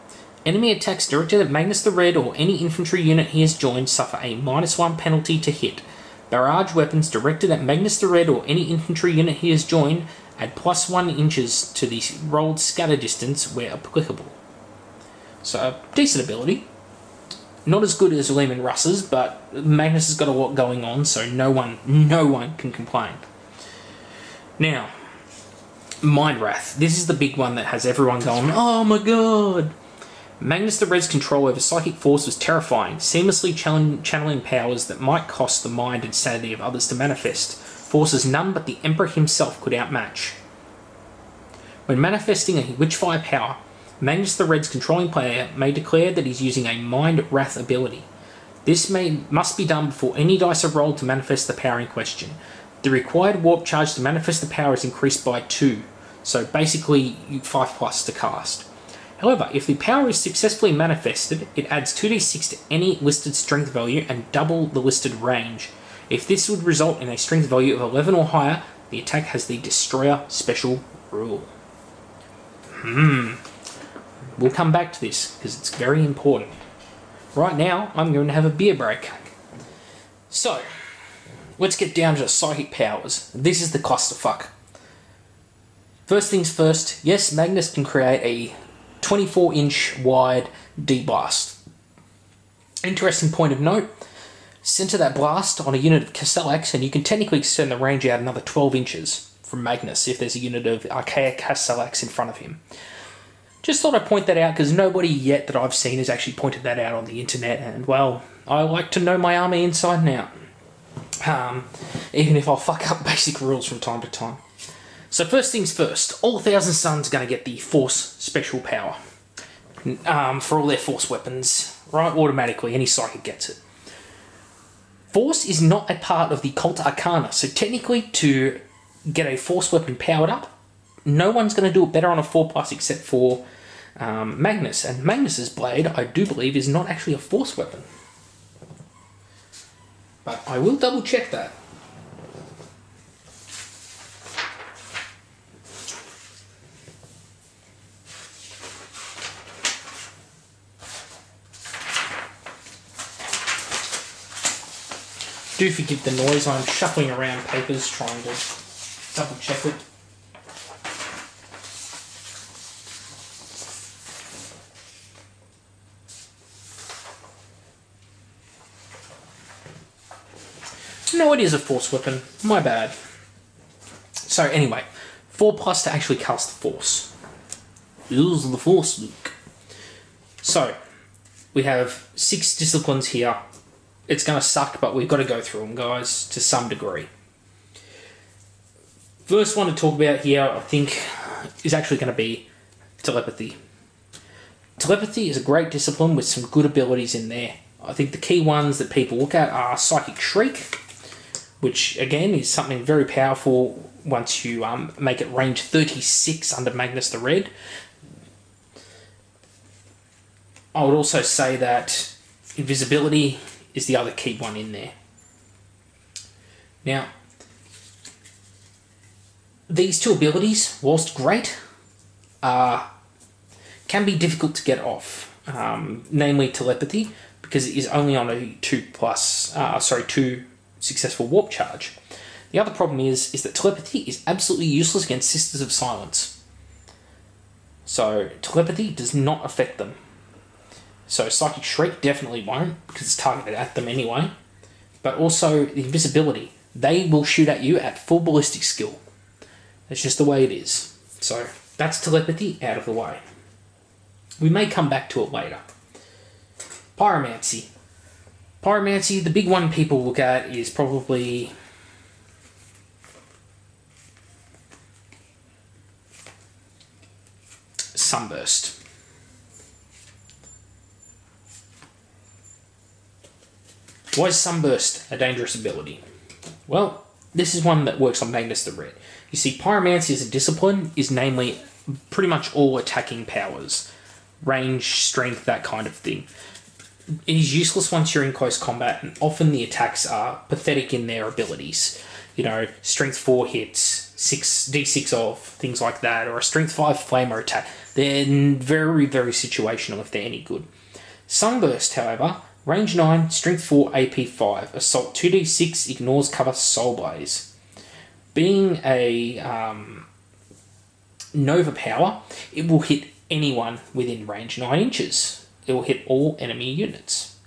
Enemy attacks directed at Magnus the Red or any infantry unit he has joined suffer a -1 penalty to hit. Barrage weapons directed at Magnus the Red or any infantry unit he has joined add +1 inches to the rolled scatter distance where applicable. So, decent ability. Not as good as Lehman Russ's, but Magnus has got a lot going on, so no one can complain. Now, Mind Wrath. This is the big one that has everyone going, oh my god! Magnus the Red's control over psychic force was terrifying, seamlessly channeling powers that might cost the mind and sanity of others to manifest, forces none but the Emperor himself could outmatch. When manifesting a Witchfire power, Magnus the Red's controlling player may declare that he's using a Mind Wrath ability. This must be done before any dice are rolled to manifest the power in question. The required warp charge to manifest the power is increased by 2, so basically 5+ to cast. However, if the power is successfully manifested, it adds 2d6 to any listed strength value and double the listed range. If this would result in a strength value of 11 or higher, the attack has the Destroyer special rule. We'll come back to this, because it's very important. Right now, I'm going to have a beer break. So, let's get down to psychic powers. This is the clusterfuck. First things first, yes, Magnus can create a 24-inch wide D-blast. Interesting point of note, center that blast on a unit of Castellax and you can technically extend the range out another 12 inches from Magnus if there's a unit of Archaic Castellax in front of him. Just thought I'd point that out because nobody yet that I've seen has actually pointed that out on the internet, and well, I like to know my army inside and out. Even if I'll fuck up basic rules from time to time. So first things first, all 1000 Suns are going to get the Force special power. For all their Force weapons, right? Automatically, any Psychic gets it. Force is not a part of the Cult Arcana, so technically to get a Force weapon powered up, no one's going to do it better on a 4+ except for Magnus. And Magnus's blade, I do believe, is not actually a Force weapon. But I will double check that. Do forgive the noise, I'm shuffling around papers trying to double check it. No, it is a force weapon. My bad. So anyway, 4+ to actually cast the force. Use the force, Luke. So, we have 6 disciplines here. It's going to suck, but we've got to go through them, guys, to some degree. First one to talk about here, I think, is actually going to be Telepathy. Telepathy is a great discipline with some good abilities in there. I think the key ones that people look at are Psychic Shriek, which again is something very powerful once you make it range 36 under Magnus the Red. I would also say that Invisibility is the other key one in there. Now, these two abilities, whilst great, can be difficult to get off, namely Telepathy, because it is only on a 2 successful warp charge. The other problem is that Telepathy is absolutely useless against Sisters of Silence. So Telepathy does not affect them. So Psychic Shriek definitely won't, because it's targeted at them anyway. But also the Invisibility. They will shoot at you at full ballistic skill. That's just the way it is. So that's Telepathy out of the way. We may come back to it later. Pyromancy. Pyromancy, the big one people look at is probably Sunburst. Why is Sunburst a dangerous ability? Well, this is one that works on Magnus the Red. You see, Pyromancy as a discipline is namely pretty much all attacking powers. Range, strength, that kind of thing. It is useless once you're in close combat, and often the attacks are pathetic in their abilities. You know, strength 4 hits, d6 off, things like that, or a strength 5 flamer attack. They're very, very situational if they're any good. Sunburst, however, range 9, strength 4, AP 5, assault 2d6, ignores cover, soul blaze. Being a Nova power, it will hit anyone within range 9 inches. It will hit all enemy units.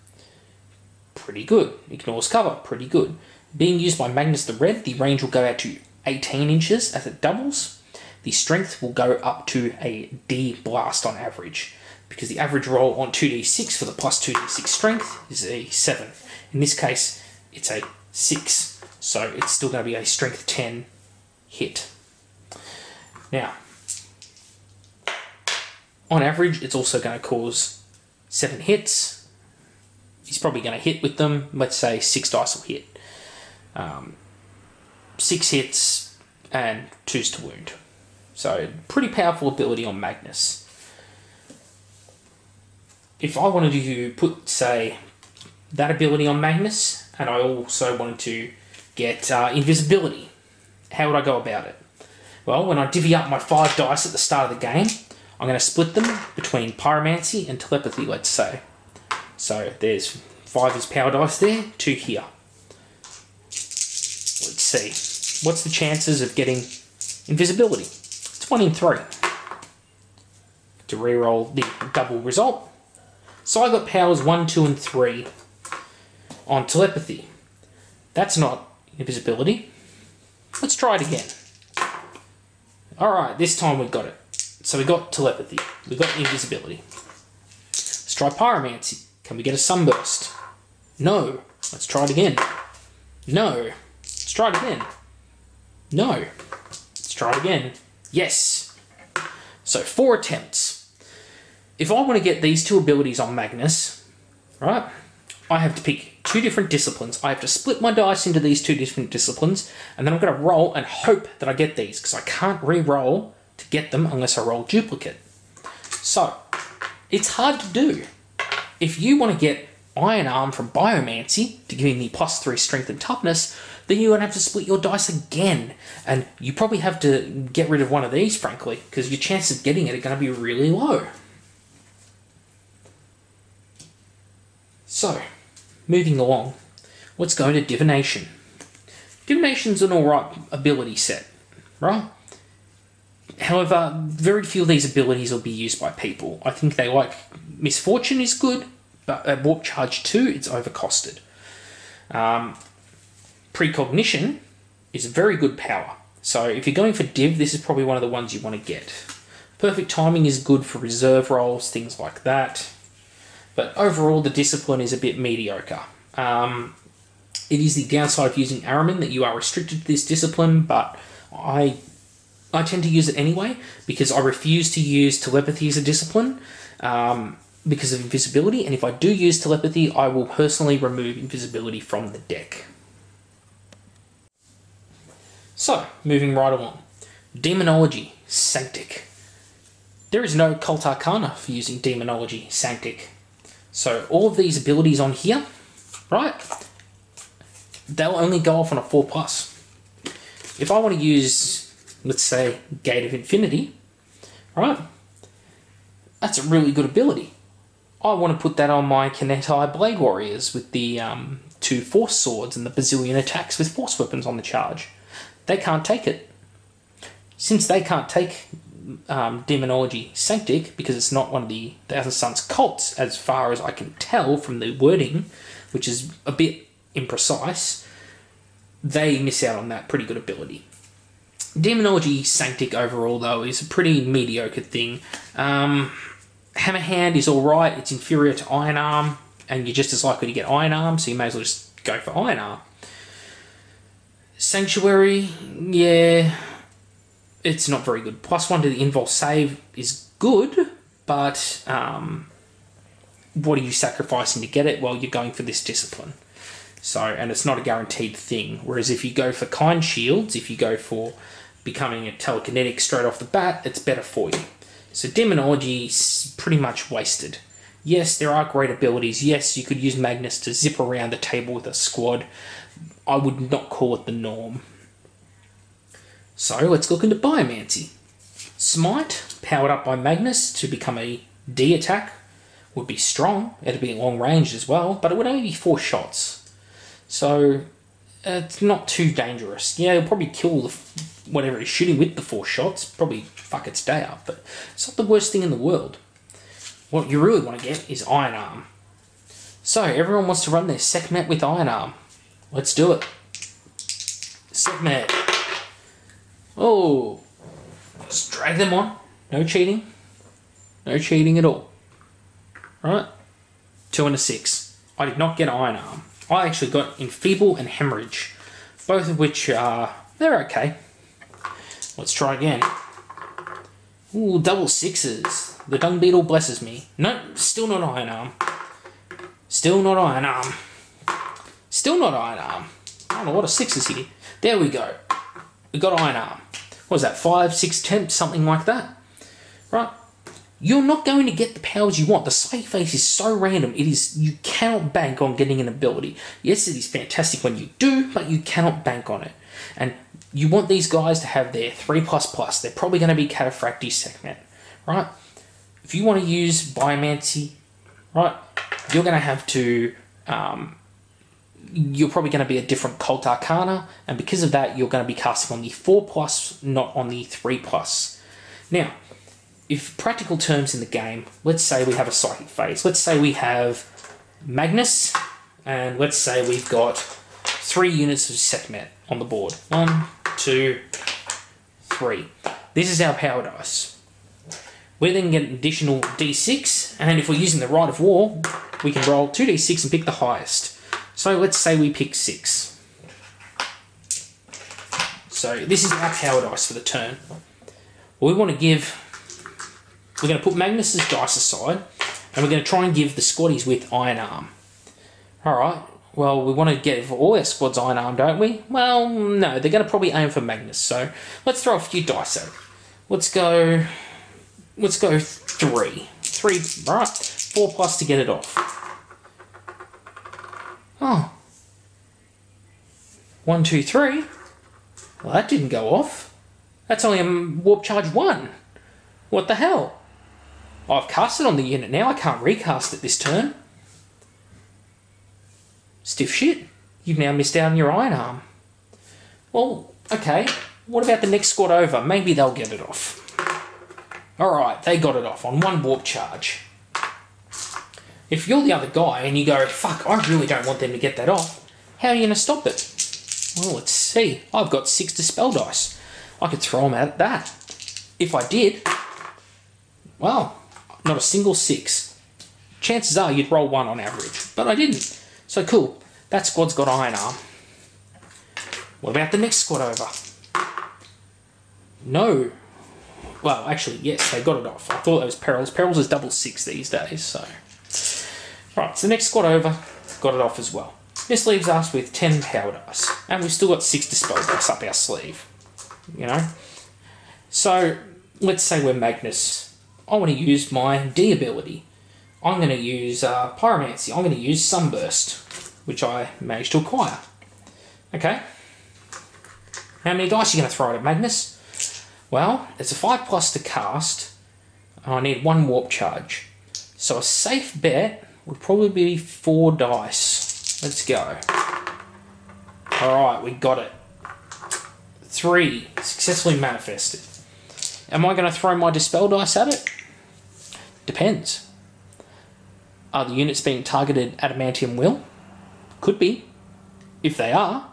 Pretty good. Ignores cover. Pretty good. Being used by Magnus the Red, the range will go out to 18 inches as it doubles. The strength will go up to a D blast on average, because the average roll on 2d6 for the plus 2d6 strength is a 7. In this case, it's a 6. So it's still going to be a strength 10 hit. Now, on average, it's also going to cause 7 hits. He's probably going to hit with them. Let's say 6 dice will hit. 6 hits and 2s to wound. So, pretty powerful ability on Magnus. If I wanted to put, say, that ability on Magnus, and I also wanted to get Invisibility, how would I go about it? Well, when I divvy up my 5 dice at the start of the game, I'm going to split them between Pyromancy and Telepathy, let's say. So there's 5 as power dice there, 2 here. Let's see. What's the chances of getting Invisibility? It's 1 in 3. To reroll the double result. So I got powers 1, 2, and 3 on Telepathy. That's not Invisibility. Let's try it again. Alright, this time we got it. So we got Telepathy. We got Invisibility. Let's try Pyromancy. Can we get a Sunburst? No. Let's try it again. No. Let's try it again. No. Let's try it again. Yes. So 4 attempts. If I want to get these 2 abilities on Magnus, right, I have to pick 2 different disciplines. I have to split my dice into these 2 different disciplines, and then I'm going to roll and hope that I get these, because I can't re-roll to get them unless I roll duplicate. So, it's hard to do. If you want to get Iron Arm from Biomancy to give me plus 3 strength and toughness, then you're going to have to split your dice again. And you probably have to get rid of one of these, frankly, because your chances of getting it are going to be really low. So, moving along. Let's go to Divination. Divination's an alright ability set, right? However, very few of these abilities will be used by people. I think they like Misfortune is good, but at Warp Charge 2, it's overcosted. Precognition is a very good power. So if you're going for Div, this is probably one of the ones you want to get. Perfect Timing is good for reserve rolls, things like that. But overall, the discipline is a bit mediocre. It is the downside of using Araman that you are restricted to this discipline, but I tend to use it anyway because I refuse to use Telepathy as a discipline because of Invisibility, and if I do use Telepathy, I will personally remove Invisibility from the deck. So, moving right along. Demonology, Sanctic. There is no Cult Arcana for using Demonology, Sanctic. So all of these abilities on here, right, they'll only go off on a 4+. If I want to use, let's say, Gate of Infinity, right, that's a really good ability. I want to put that on my Kinetai Blade Warriors with the 2 Force Swords and the bazillion attacks with Force Weapons on the charge. They can't take it. Since they can't take Demonology Sanctic, because it's not one of the Thousand Suns cults, as far as I can tell from the wording, which is a bit imprecise, they miss out on that pretty good ability. Demonology Sanctic overall, though, is a pretty mediocre thing. Hammerhand is alright, it's inferior to Iron Arm, and you're just as likely to get Iron Arm, so you may as well just go for Iron Arm. Sanctuary, yeah, it's not very good. +1 to the Invul save is good, but what are you sacrificing to get it? Well, you're going for this discipline. So, and it's not a guaranteed thing. Whereas if you go for Kind Shields, if you go for becoming a telekinetic straight off the bat, it's better for you. So Demonology is pretty much wasted. Yes, there are great abilities. Yes, you could use Magnus to zip around the table with a squad. I would not call it the norm. So let's look into Pyromancy. Smite, powered up by Magnus to become a D attack, would be strong. It'd be long range as well, but it would only be 4 shots. So it's not too dangerous. Yeah, it'll probably kill whatever it's shooting with the 4 shots. Probably fuck its day up, but it's not the worst thing in the world. What you really want to get is Iron Arm. So everyone wants to run their Sekhmet with Iron Arm. Let's do it. Sekhmet. Oh, just drag them on. No cheating. No cheating at all. Right? 2 and a 6. I did not get Iron Arm. I actually got Enfeeble and Hemorrhage, both of which are, they're okay. Let's try again. Ooh, double 6s. The Dung Beetle blesses me. Nope, still not Iron Arm. Still not Iron Arm. Still not Iron Arm. I don't know what a 6s here. There we go. We got Iron Arm. What was that, 5, 6 attempts, something like that? Right? You're not going to get the powers you want. The side phase is so random, you cannot bank on getting an ability. Yes, it is fantastic when you do, but you cannot bank on it. And you want these guys to have their 3++. They're probably going to be Cataphracti Sekhmet, right? If you want to use Biomancy, right, you're going to have to... you're probably going to be a different Cult Arcana, and because of that, you're going to be casting on the 4+, not on the 3+. Now, if practical terms in the game, let's say we have a Psychic phase. Let's say we have Magnus, and let's say we've got 3 units of Sekhmet on the board. 1, 2, 3. This is our power dice. We then get an additional d6, and if we're using the Rite of War, we can roll 2d6 and pick the highest. So let's say we pick 6. So this is our power dice for the turn. What we want to give... We're going to put Magnus's dice aside, and we're going to try and give the squaddies with Iron Arm. Alright, well, we want to get for all our squads Iron Arm, don't we? Well, no, they're going to probably aim for Magnus, so let's throw a few dice at it. Let's go 3. 3, right, 4+ to get it off. Oh. 1, 2, 3. Well, that didn't go off. That's only a Warp Charge 1. What the hell? I've cast it on the unit now. I can't recast it this turn. Stiff shit. You've now missed out on your Iron Arm. Well, okay, what about the next squad over? Maybe they'll get it off. Alright, they got it off on 1 warp charge. If you're the other guy and you go, fuck, I really don't want them to get that off, how are you going to stop it? Well, let's see. I've got 6 Dispel dice. I could throw them at that. If I did, well, not a single 6. Chances are you'd roll 1 on average, but I didn't. So cool, that squad's got Iron Arm. What about the next squad over? No. Well, actually, yes, they got it off. I thought it was Perils. Perils is double 6 these days, so... Right, so the next squad over got it off as well. This leaves us with 10 power dice, and we've still got 6 Dispel dice up our sleeve, you know? So, let's say we're Magnus. I want to use my D ability. I'm going to use Pyromancy. I'm going to use Sunburst, which I managed to acquire. Okay. How many dice are you going to throw at it, Magnus? Well, it's a 5+ to cast, and I need 1 warp charge. So a safe bet would probably be 4 dice. Let's go. Alright, we got it. 3. Successfully manifested. Am I going to throw my Dispel dice at it? Depends. Are the units being targeted Adamantium Will? Could be. If they are,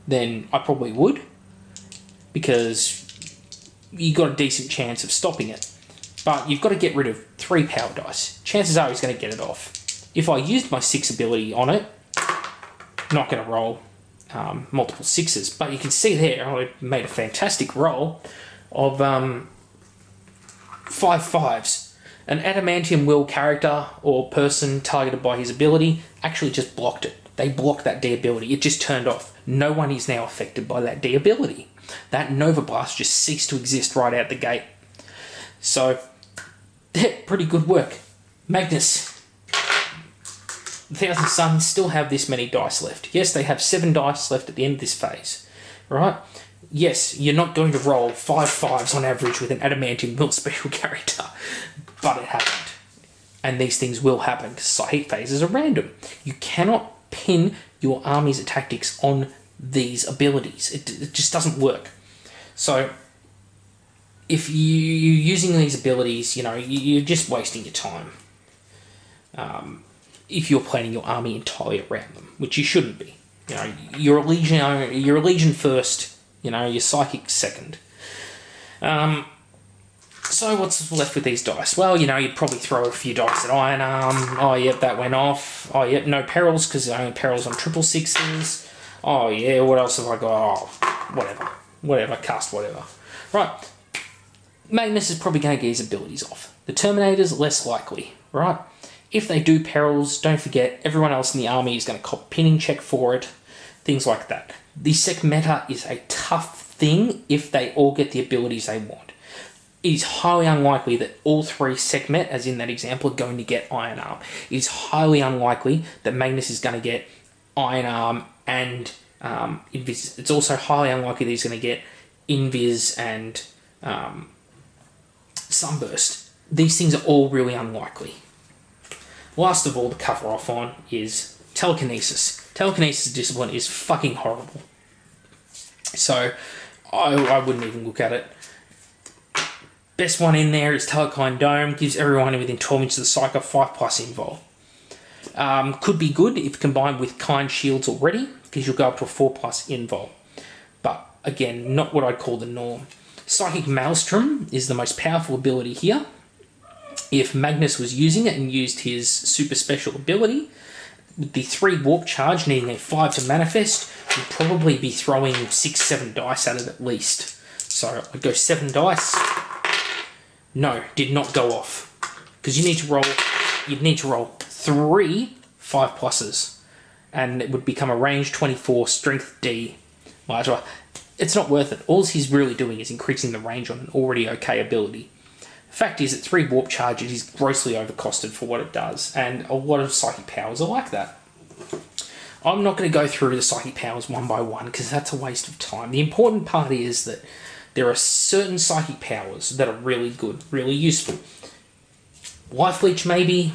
then I probably would, because you got a decent chance of stopping it. But you've got to get rid of 3 power dice. Chances are he's going to get it off. If I used my 6 ability on it, not going to roll multiple 6s. But you can see there, I made a fantastic roll of 5 5s. An Adamantium Will character or person targeted by his ability actually just blocked it. They blocked that D ability. It just turned off. No one is now affected by that D ability. That Nova Blast just ceased to exist right out the gate. So, pretty good work. Magnus, the Thousand Suns still have this many dice left. Yes, they have 7 dice left at the end of this phase. Right? Yes, you're not going to roll 5 5s on average with an Adamantium Will special character. But it happened. And these things will happen because psychic phases are random. You cannot pin your army's tactics on these abilities. It just doesn't work. So, if you're using these abilities, you know, you're just wasting your time. If you're planning your army entirely around them, which you shouldn't be. You know, you're a legion first, you know, you're psychic second. So what's left with these dice? Well, you know, you'd probably throw a few dice at Iron Arm. Oh, yep, that went off. Oh, yep, no perils, because only perils on 666. Oh, yeah, what else have I got? Oh, whatever. Whatever, cast whatever. Right. Magnus is probably going to get his abilities off. The Terminator's less likely, right? If they do perils, don't forget, everyone else in the army is going to cop pinning check for it. Things like that. The sec meta is a tough thing if they all get the abilities they want. It is highly unlikely that all 3 Sekhmet, as in that example, are going to get Iron Arm. It is highly unlikely that Magnus is going to get Iron Arm and Invis. It's also highly unlikely that he's going to get Invis and Sunburst. These things are all really unlikely. Last of all to cover off on is Telekinesis. Telekinesis discipline is fucking horrible. So, I wouldn't even look at it. Best one in there is Telekine Dome. Gives everyone within 12 inches of the Psyker 5+ invul. Could be good if combined with Kind Shields already, because you'll go up to a 4+ invul. But again, not what I'd call the norm. Psychic Maelstrom is the most powerful ability here. If Magnus was using it and used his super special ability, with the 3 warp charge needing a 5 to manifest, you'd probably be throwing 6-7 dice at it at least. So I'd go 7 dice. No, did not go off. Because you'd need to roll 3 5+s. And it would become a range 24 strength D. It's not worth it. All he's really doing is increasing the range on an already okay ability. The fact is, at 3 warp charge, it is grossly overcosted for what it does. And a lot of psychic powers are like that. I'm not going to go through the psychic powers one by one, because that's a waste of time. The important part is that there are certain psychic powers that are really good, really useful. Life Leech maybe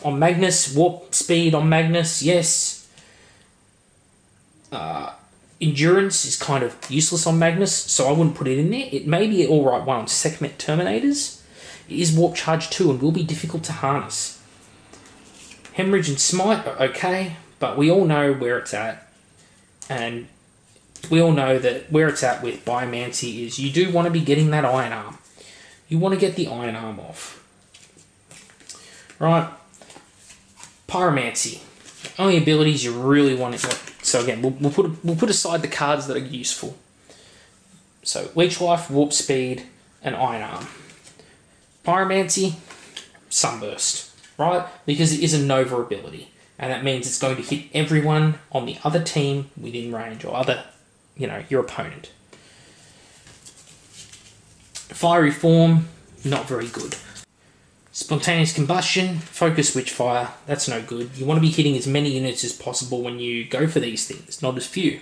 on Magnus, Warp Speed on Magnus, yes. Endurance is kind of useless on Magnus, so I wouldn't put it in there. It may be an alright one on Sekhmet Terminators. It is Warp Charge 2 and will be difficult to harness. Hemorrhage and Smite are okay, but we all know where it's at. And we all know that where it's at with Pyromancy is you do want to be getting that Iron Arm. You want to get the Iron Arm off. Right. Pyromancy. Only abilities you really want to... So again, we'll put aside the cards that are useful. So Leech Life, Warp Speed, and Iron Arm. Pyromancy, Sunburst, right? Because it is a Nova ability, and that means it's going to hit everyone on the other team within range, or other, your opponent. Fiery Form, not very good. Spontaneous Combustion, Focus Witchfire, that's no good. You want to be hitting as many units as possible when you go for these things, not as few.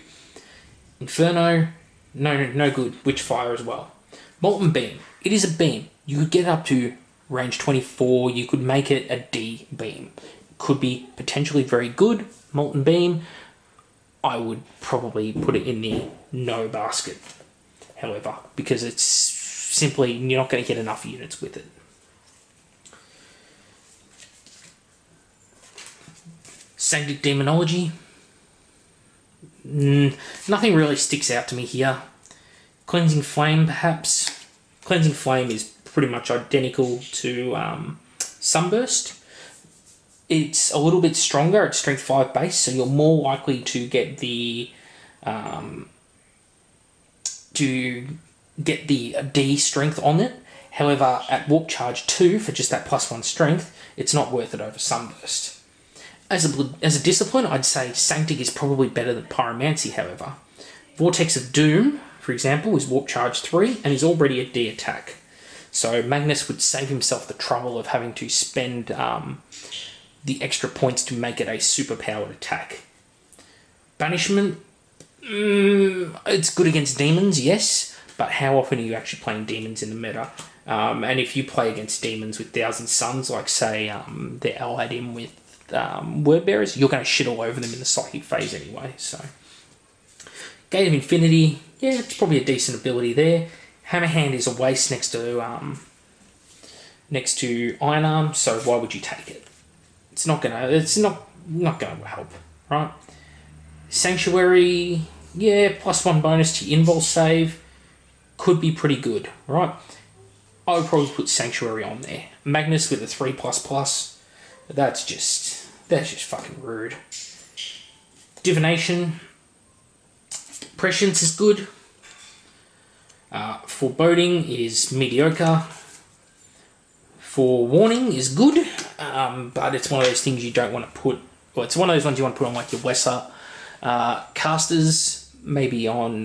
Inferno, no good. Witchfire as well. Molten Beam, it is a beam. You could get up to range 24, you could make it a D beam. Could be potentially very good. Molten Beam, I would probably put it in the no basket, however, because it's simply, you're not going to get enough units with it. Sanctic Demonology. Nothing really sticks out to me here. Cleansing Flame, perhaps. Cleansing Flame is pretty much identical to Sunburst. It's a little bit stronger at Strength 5 base, so you're more likely to get the D strength on it. However, at Warp Charge 2, for just that +1 strength, it's not worth it over Sunburst. As a discipline, I'd say Sanctic is probably better than Pyromancy, however. Vortex of Doom, for example, is Warp Charge 3, and is already a D attack. So Magnus would save himself the trouble of having to spend the extra points to make it a superpowered attack. Banishment, it's good against demons, yes, but how often are you actually playing demons in the meta? And if you play against demons with Thousand Suns, like say they're allied in with Wordbearers, you're going to shit all over them in the psychic phase anyway. So Gate of Infinity, yeah, it's probably a decent ability there. Hammerhand is a waste next to Iron Arm, so why would you take it? It's not gonna help, right? Sanctuary, yeah, +1 bonus to your invul save, could be pretty good, right? I would probably put Sanctuary on there. Magnus with a 3++. That's just fucking rude. Divination. Prescience is good. Foreboding is mediocre. Forewarning is good, but it's one of those things you don't want to put... Well, it's one of those ones you want to put on like your lesser casters, maybe on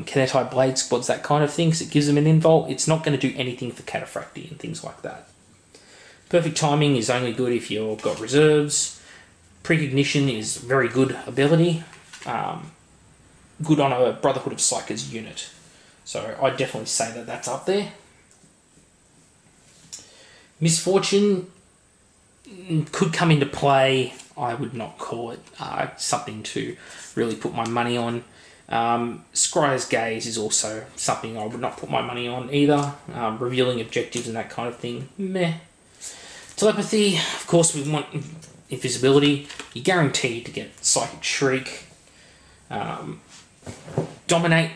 Kinetai Blade Squads, that kind of thing, because it gives them an invul. It's not going to do anything for Cataphracti and things like that. Perfect Timing is only good if you've got reserves. Precognition is very good ability. Good on a Brotherhood of Psychers unit. So I'd definitely say that that's up there. Misfortune could come into play. I would not call it something to really put my money on. Scryer's Gaze is also something I would not put my money on either. Revealing objectives and that kind of thing, meh. Telepathy, of course, we want Invisibility. You're guaranteed to get Psychic Shriek. Dominate,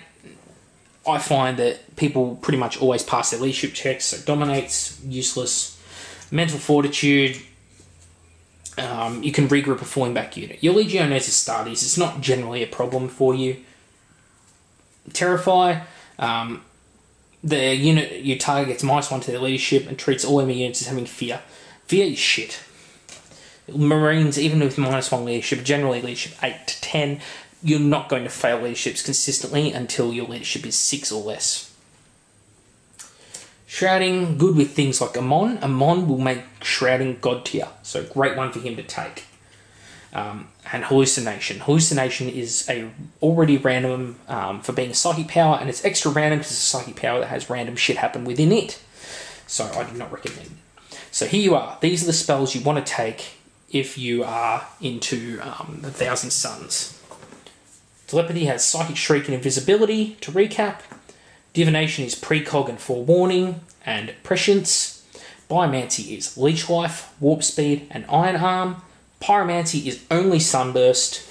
I find that people pretty much always pass their leadership checks, so Dominate's useless. Mental Fortitude, you can regroup a falling back unit. Your Legiones Astartes, it's not generally a problem for you. Terrify, the unit you target gets -1 to their leadership and treats all enemy units as having fear. Fear is shit. Marines, even with -1 leadership, generally leadership 8 to 10, you're not going to fail leaderships consistently until your leadership is 6 or less. Shrouding, good with things like Amon. Amon will make Shrouding god tier, so great one for him to take. And Hallucination. Hallucination is already random for being a psychic power, and it's extra random because it's a psychic power that has random shit happen within it. So I do not recommend it. So here you are. These are the spells you want to take if you are into the Thousand Suns. Telepathy has Psychic Shriek and Invisibility. To recap, Divination is Precog and Forewarning and Prescience. Biomancy is Leech Life, Warp Speed, and Iron Arm. Pyromancy is only Sunburst.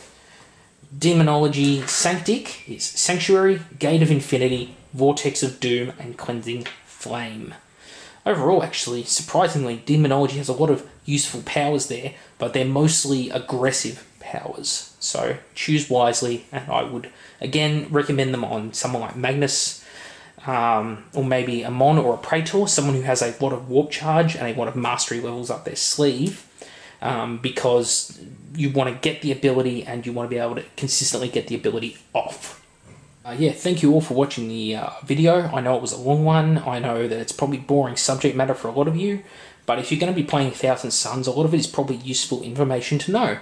Demonology Sanctic is Sanctuary, Gate of Infinity, Vortex of Doom, and Cleansing Flame. Overall, actually, surprisingly, Demonology has a lot of useful powers there, but they're mostly aggressive powers. So choose wisely, and I would, again, recommend them on someone like Magnus, or maybe a Mon or a Praetor, someone who has a lot of Warp Charge and a lot of Mastery levels up their sleeve, because you want to get the ability and you want to be able to consistently get the ability off. Yeah, thank you all for watching the video. I know it was a long one. I know that it's probably boring subject matter for a lot of you, but if you're going to be playing Thousand Suns, a lot of it is probably useful information to know,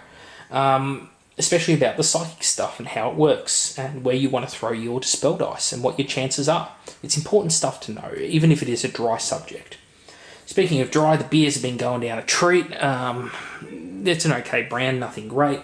especially about the psychic stuff and how it works and where you want to throw your dispel dice and what your chances are. It's important stuff to know, even if it is a dry subject. Speaking of dry, the beers have been going down a treat. It's an okay brand, nothing great.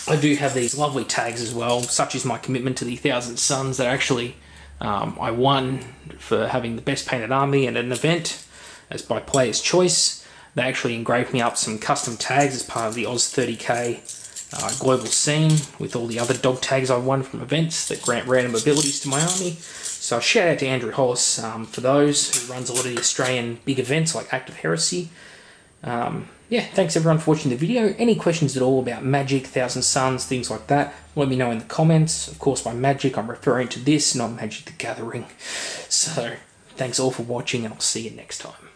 I do have these lovely tags as well, such as my commitment to the Thousand Suns that actually I won for having the best painted army at an event as by player's choice. They actually engraved me up some custom tags as part of the Oz 30k global scene with all the other dog tags I won from events that grant random abilities to my army. So shout out to Andrew Hollis for those, who runs a lot of the Australian big events like Act of Heresy. Yeah, thanks everyone for watching the video. Any questions at all about Magic, Thousand Suns, things like that, let me know in the comments. Of course, by Magic, I'm referring to this, not Magic the Gathering. So, thanks all for watching, and I'll see you next time.